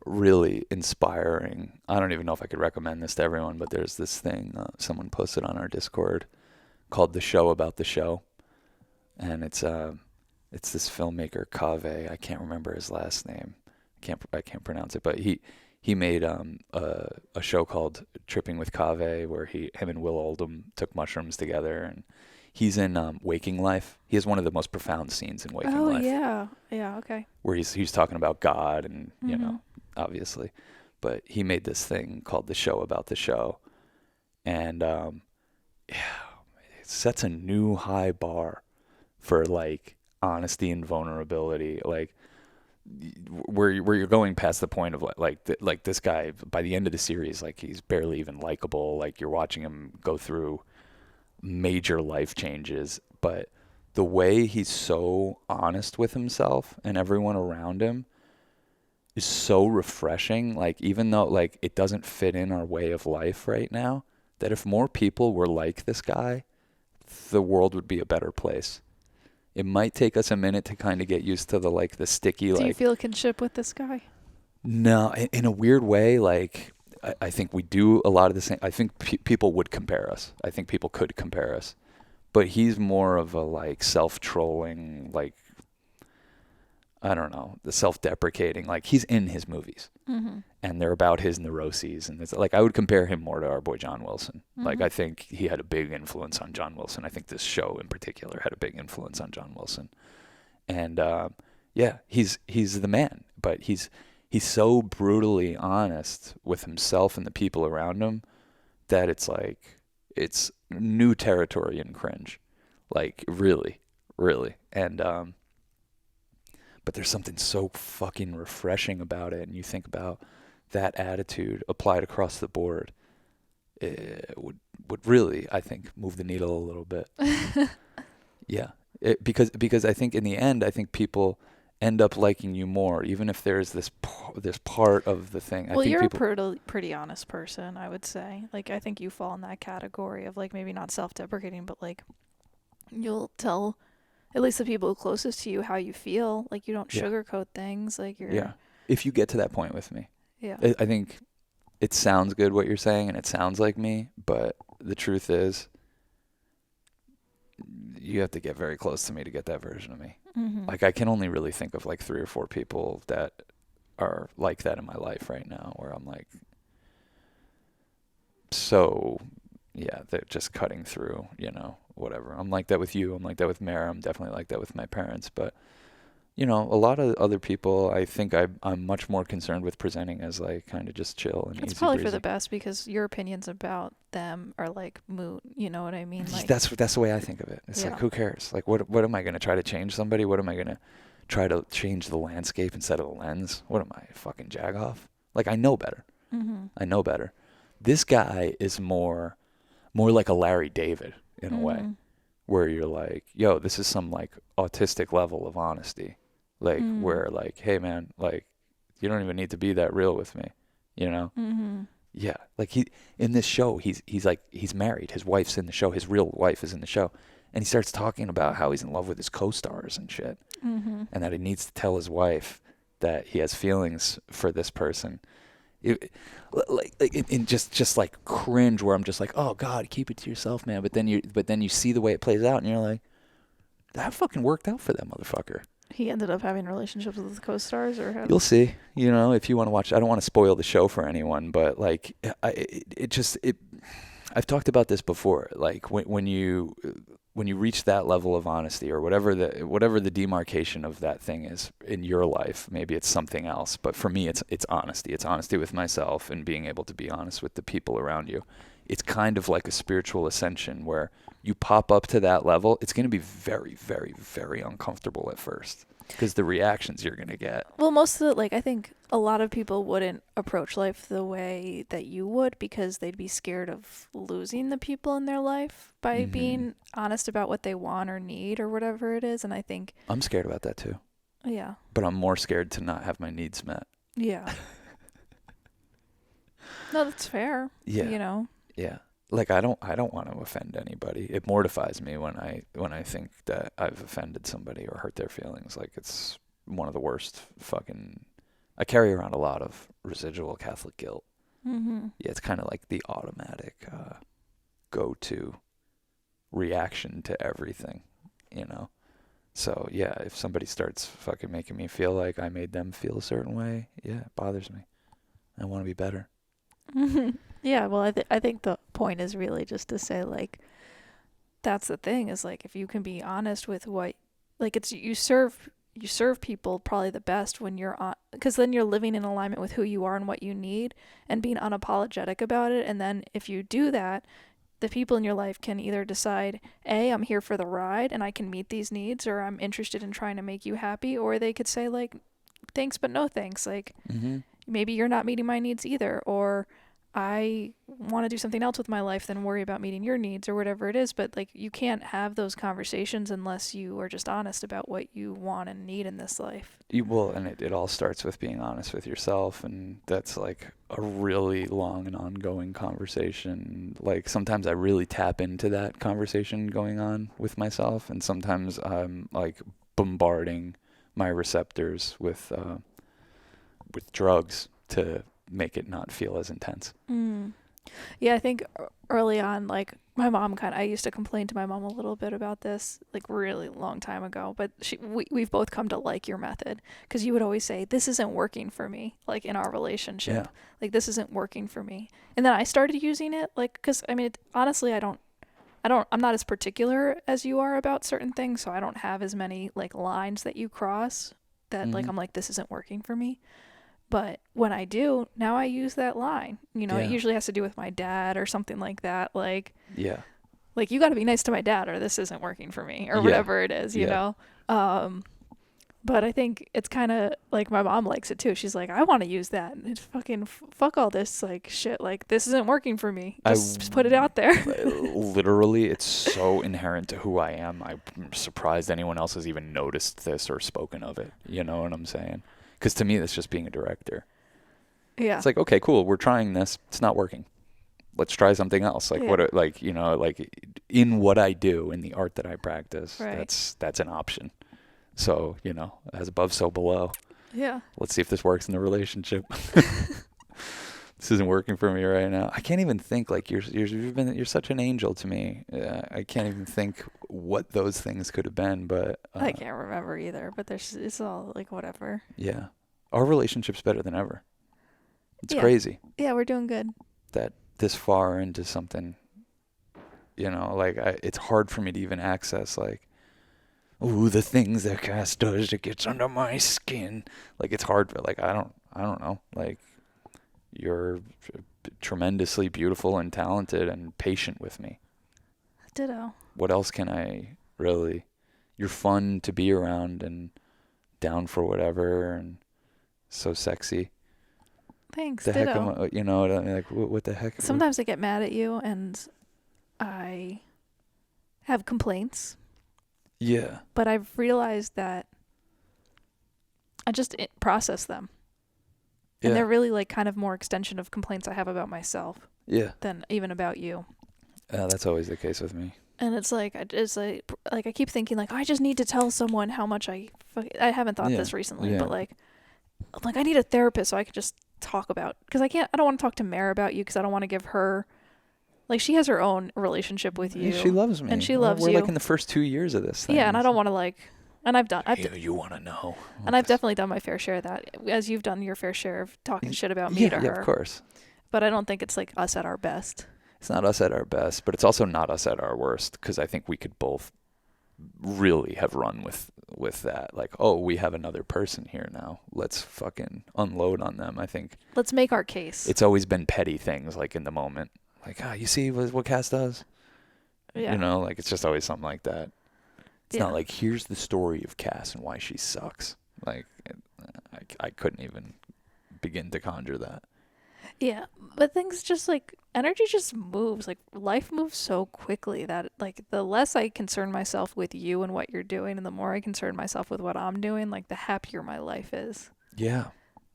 really inspiring... I don't even know if I could recommend this to everyone, but there's this thing someone posted on our Discord called The Show About the Show. And it's this filmmaker, Kaveh. I can't remember his last name. I can't pronounce it, but he made a show called Tripping with Kaveh, where him and Will Oldham took mushrooms together, and he's in Waking Life. He has one of the most profound scenes in Waking Life. Oh yeah, okay. Where he's talking about God, and obviously, but he made this thing called The Show About the Show, and it sets a new high bar for like honesty and vulnerability, like. Where you're going past the point of like this guy by the end of the series, like he's barely even likable. Like you're watching him go through major life changes, but the way he's so honest with himself and everyone around him is so refreshing. Like even though like it doesn't fit in our way of life right now, that if more people were like this guy, the world would be a better place. It might take us a minute to kind of get used to the sticky. Do you feel kinship with this guy? No, in a weird way. Like I think we do a lot of the same. I think people would compare us. I think people could compare us, but he's more of a like self-trolling, like I don't know, the self-deprecating. Like he's in his movies, and they're about his neuroses, and it's like I would compare him more to our boy John Wilson. Like I think he had a big influence on John Wilson. I think this show in particular had a big influence on John Wilson, and he's the man. But he's so brutally honest with himself and the people around him that it's like it's new territory in cringe, like really, and but there's something so fucking refreshing about it. And you think about that attitude applied across the board, it would really, I think, move the needle a little bit. Yeah. Because I think in the end, I think people end up liking you more, even if there's this part of the thing. I Well, think you're people. a pretty honest person, I would say. Like, I think you fall in that category of, like, maybe not self-deprecating, but, like, you'll tell at least the people closest to you how you feel. Like, you don't Yeah. sugarcoat things. Like, Yeah. you're, If you get to that point with me, yeah. I think it sounds good what you're saying, and it sounds like me, but the truth is, you have to get very close to me to get that version of me. Mm-hmm. Like, I can only really think of like 3 or 4 people that are like that in my life right now, where I'm like, so yeah, they're just cutting through, whatever. I'm like that with you. I'm like that with Mare. I'm definitely like that with my parents. But, a lot of other people, I think I'm much more concerned with presenting as like kind of just chill and It's easy probably for breezy. the best because your opinions about them are, like, moot. You know what I mean? Like, That's the way I think of it. It's like, yeah. who cares? Like, what am I going to try to change somebody? What am I going to try to change the landscape instead of the lens? What am I, fucking Jagoff? Like, I know better. Mm-hmm. I know better. This guy is more like a Larry David in a way, Mm-hmm. where you're like, yo, this is some like autistic level of honesty. Like, Mm-hmm. where like, hey man, like, you don't even need to be that real with me, you know? Mm-hmm. Yeah. Like, he, in this show, he's like, he's married. His wife's in the show. His real wife is in the show. And he starts talking about how he's in love with his co-stars and shit. Mm-hmm. And that he needs to tell his wife that he has feelings for this person. It just like cringe, where I'm just like, oh God, keep it to yourself, man. But then you see the way it plays out, and you're like, that fucking worked out for that motherfucker. He ended up having relationships with the co-stars, or You'll see, if you want to watch. I don't want to spoil the show for anyone, but like, I've talked about this before. Like, when you reach that level of honesty, or whatever the demarcation of that thing is in your life, maybe it's something else, but for me, it's honesty. It's honesty with myself and being able to be honest with the people around you. It's kind of like a spiritual ascension, where you pop up to that level. It's going to be very, very, very uncomfortable at first, because the reactions you're going to get. Well, most of the, like, I think a lot of people wouldn't approach life the way that you would because they'd be scared of losing the people in their life by Mm-hmm. being honest about what they want or need or whatever it is. And I think, I'm scared about that too, yeah, but I'm more scared to not have my needs met. yeah. No, that's fair. Yeah. You know? Yeah. Like, I don't want to offend anybody. It mortifies me when I think that I've offended somebody or hurt their feelings. Like, it's one of the worst fucking. I carry around a lot of residual Catholic guilt. Mm-hmm. Yeah, it's kind of like the automatic go-to reaction to everything, So yeah, if somebody starts fucking making me feel like I made them feel a certain way, yeah, it bothers me. I want to be better. Yeah, well, I think the point is really just to say, like, that's the thing is, like, if you can be honest with what, like, it's you serve people probably the best when you're on, because then you're living in alignment with who you are and what you need and being unapologetic about it. And then if you do that, the people in your life can either decide, A, I'm here for the ride and I can meet these needs, or I'm interested in trying to make you happy, or they could say, like, thanks but no thanks, like, Mm-hmm. maybe you're not meeting my needs either, or I want to do something else with my life than worry about meeting your needs, or whatever it is. But, like, you can't have those conversations unless you are just honest about what you want and need in this life. And it all starts with being honest with yourself, and that's like a really long and ongoing conversation. Like, sometimes I really tap into that conversation going on with myself, and sometimes I'm like bombarding my receptors with drugs to make it not feel as intense. Yeah, I think early on, like, my mom I used to complain to my mom a little bit about this, like, really long time ago, but we've both come to like your method, because you would always say, this isn't working for me, like, in our relationship. Yeah. Like, this isn't working for me. And then I started using it, like, because, I mean, honestly, I'm not as particular as you are about certain things, so I don't have as many, like, lines that you cross that, like, I'm like, this isn't working for me. But when I do, now I use that line. It usually has to do with my dad or something like that. Like, Yeah. you got to be nice to my dad or this isn't working for me, or Yeah. whatever it is, you Yeah. know? But I think it's kind of like my mom likes it too. She's like, I want to use that. And it's fucking fuck all this like shit. Like this isn't working for me. I Just put it out there. literally, it's so inherent to who I am. I'm surprised anyone else has even noticed this or spoken of it. You know what I'm saying? Because to me, that's just being a director. Yeah. It's like, okay, cool. We're trying this. It's not working. Let's try something else. Like what? Like like in what I do, in the art that I practice, Right. that's an option. So as above, so below. Yeah. Let's see if this works in the relationship. This isn't working for me right now. I can't even think. Like you're such an angel to me. I can't even think what those things could have been. But I can't remember either. But it's all like whatever. yeah, our relationship's better than ever. It's Yeah. crazy Yeah, we're doing good. that this far into something. Like it's hard for me to even access like, ooh, the things that Cass does that gets under my skin. Like it's hard. Like I don't know. Like you're tremendously beautiful and talented and patient with me. Ditto. What else can I really? You're fun to be around and down for whatever and so sexy. Thanks. The Ditto. heck am I, what I mean, like what the heck? Sometimes I get mad at you and I have complaints. Yeah. But I've realized that I just process them. Yeah. And they're really like kind of more extension of complaints I have about myself Yeah. than even about you. That's always the case with me. And it's like I keep thinking like I just need to tell someone how much I haven't thought this recently, but like I need a therapist so I could just talk about, because I don't want to talk to Mare about you because I don't want to give her, like, she has her own relationship with you. She loves me. And she loves We're you. like in the first 2 years of this thing. Yeah, and I don't want to like, and you want to know. And I've definitely done my fair share of that, as you've done your fair share of talking shit about me to her. Yeah, of course. But I don't think it's like us at our best. It's not us at our best, but it's also not us at our worst, because I think we could both really have run with that. Like, oh, we have another person here now. Let's fucking unload on them. I think. Let's make our case. It's always been petty things, like in the moment. Like, you see what Cass does? Yeah. Like it's just always something like that. It's not like, here's the story of Cass and why she sucks. Like, I couldn't even begin to conjure that. Yeah, but things just like, energy just moves. Like, life moves so quickly that, like, the less I concern myself with you and what you're doing, and the more I concern myself with what I'm doing, like, the happier my life is. Yeah.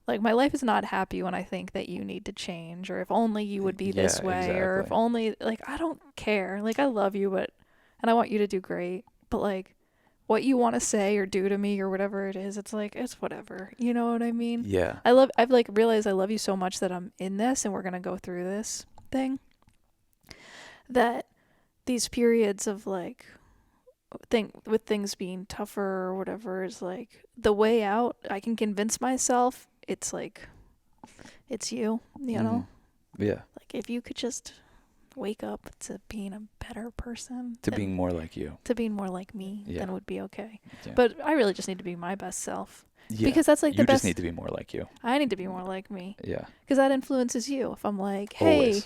Like, my life is not happy when I think that you need to change, or if only you would be this way, exactly. or if only, like, I don't care. Like, I love you, and I want you to do great, but, like, what you want to say or do to me or whatever it is, it's like, it's whatever. You know what I mean? Yeah. I've like realized I love you so much that I'm in this and we're going to go through this thing. That these periods of like, with things being tougher or whatever, is like the way out. I can convince myself it's like, it's you, know? Yeah. Like, if you could just wake up to being a better person, to being more like you, to being more like me, then would be okay. Yeah. But I really just need to be my best self. Yeah. Because that's like the best. You just need to be more like you. I need to be more like me. Yeah. Because that influences you. If I'm like, hey,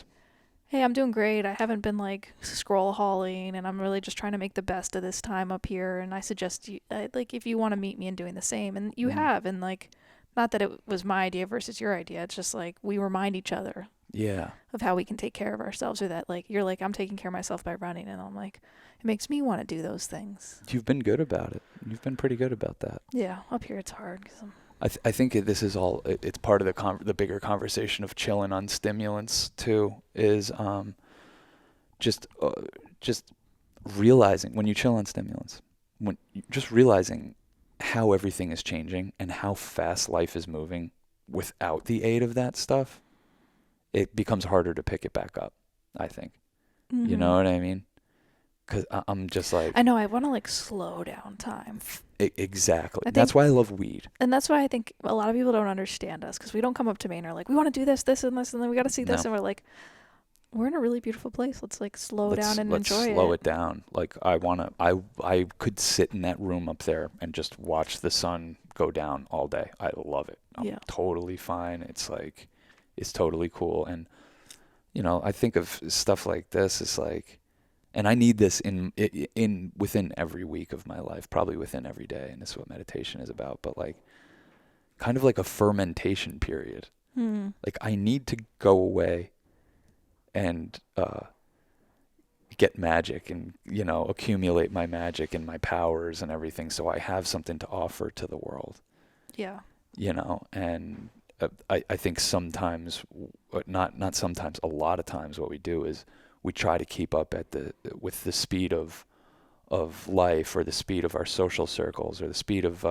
I'm doing great. I haven't been like scroll hauling, and I'm really just trying to make the best of this time up here. And I suggest you, like, if you want to meet me and doing the same, and you have, and like, not that it was my idea versus your idea. It's just like we remind each other. Yeah. Of how we can take care of ourselves, or that like you're like, I'm taking care of myself by running, and I'm like, it makes me want to do those things. You've been good about it. You've been pretty good about that. Yeah, up here it's hard because I think this is all. It's part of the bigger conversation of chilling on stimulants too. Is just realizing when you chill on stimulants, just realizing how everything is changing and how fast life is moving without the aid of that stuff. It becomes harder to pick it back up, I think. Mm-hmm. You know what I mean? Because I'm just like... I know, I want to like slow down time. Exactly. That's why I love weed. And that's why I think a lot of people don't understand us, because we don't come up to Maine and are like, we want to do this, this, and this, and then we got to see this. And we're like, we're in a really beautiful place. Let's like slow down and enjoy it. Let's slow it down. Like I could sit in that room up there and just watch the sun go down all day. I love it. I'm totally fine. It's like... It's totally cool. And, I think of stuff like this as like, And I need this in within every week of my life, probably within every day. And this is what meditation is about. But like, kind of like a fermentation period. Like I need to go away and get magic and, you know, accumulate my magic and my powers and everything, so I have something to offer to the world. Yeah. You know, and I think sometimes, not sometimes, a lot of times what we do is we try to keep up with the speed of life, or the speed of our social circles, or the speed of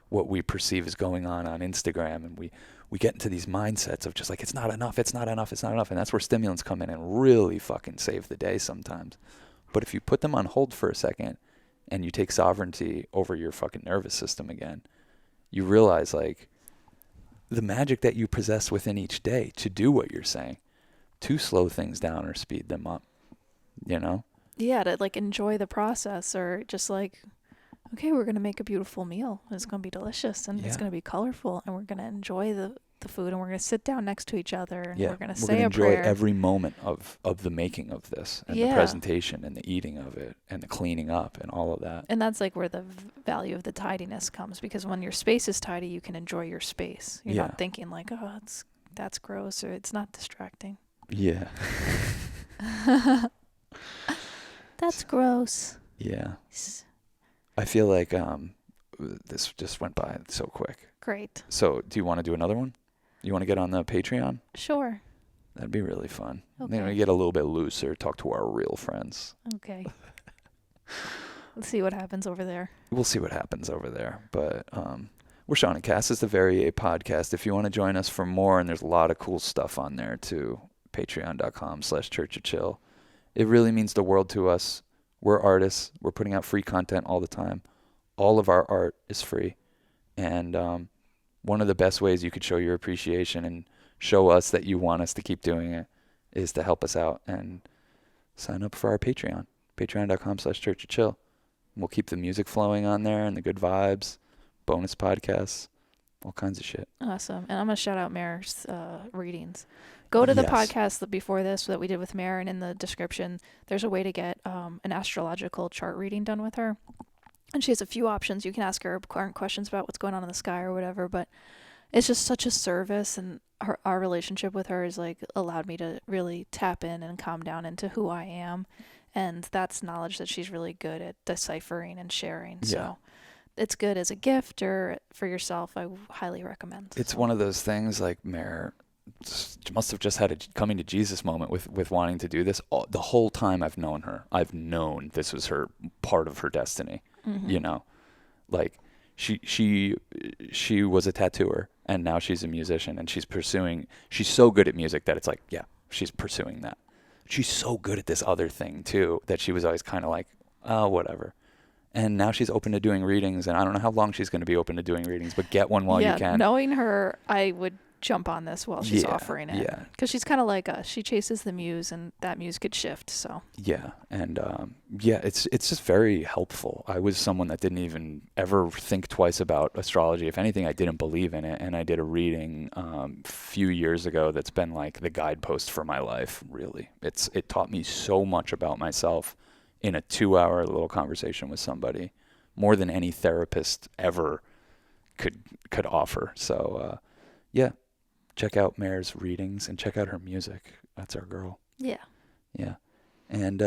what we perceive as going on Instagram, and we get into these mindsets of just like, it's not enough, it's not enough, it's not enough, and that's where stimulants come in and really fucking save the day sometimes. But if you put them on hold for a second and you take sovereignty over your fucking nervous system again, you realize like the magic that you possess within each day to do what you're saying, to slow things down or speed them up, you know? Yeah, to like enjoy the process, or just like, okay, we're going to make a beautiful meal. It's going to be delicious, and it's going to be colorful, and we're going to enjoy the food, and we're going to sit down next to each other, and we're going to say a prayer. Enjoy every moment of the making of this, and the presentation, and the eating of it, and the cleaning up, and all of that. And that's like where the value of the tidiness comes, because when your space is tidy, you can enjoy your space. You're not thinking like, oh, that's gross, or it's not distracting. Yeah. That's gross. Yeah. I feel like this just went by so quick. Great. So do you want to do another one? You want to get on the Patreon? Sure. That'd be really fun. Okay. Then we get a little bit looser, talk to our real friends. Okay. Let's see what happens over there. We'll see what happens over there. But we're Sean and Cass. It's the Very A podcast. If you want to join us for more, and there's a lot of cool stuff on there too, patreon.com/churchofchill. It really means the world to us. We're artists. We're putting out free content all the time. All of our art is free. And one of the best ways you could show your appreciation and show us that you want us to keep doing it is to help us out and sign up for our Patreon, patreon.com/churchofchill. We'll keep the music flowing on there and the good vibes, bonus podcasts, all kinds of shit. Awesome. And I'm going to shout out Mare's readings. Go to the podcast before this that we did with Mare, and in the description, there's a way to get an astrological chart reading done with her. And she has a few options. You can ask her current questions about what's going on in the sky or whatever, but it's just such a service, and our relationship with her has like allowed me to really tap in and calm down into who I am. And that's knowledge that she's really good at deciphering and sharing. Yeah. So it's good as a gift or for yourself. I highly recommend. It's one of those things like Mare must have just had a coming to Jesus moment with wanting to do this. The whole time I've known her, I've known this was her part of her destiny. Mm-hmm. You know, like she was a tattooer, and now she's a musician, and she's so good at music that it's like, yeah, she's pursuing that. She's so good at this other thing too that she was always kind of like, oh, whatever. And now she's open to doing readings, and I don't know how long she's going to be open to doing readings, but get one while you can. Knowing her, I would jump on this while she's offering it. Yeah. Because she's kind of like us. She chases the muse, and that muse could shift, so. Yeah, and it's just very helpful. I was someone that didn't even ever think twice about astrology. If anything, I didn't believe in it, and I did a reading a few years ago that's been like the guidepost for my life, really. It taught me so much about myself in a 2-hour little conversation with somebody, more than any therapist ever could offer. So, check out Mare's readings and check out her music. That's our girl. Yeah. Yeah. And,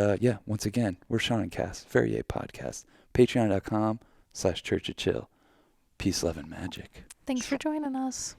once again, we're Sean and Cass, Very A podcast, patreon.com/churchofchill. Peace, love, and magic. Thanks for joining us.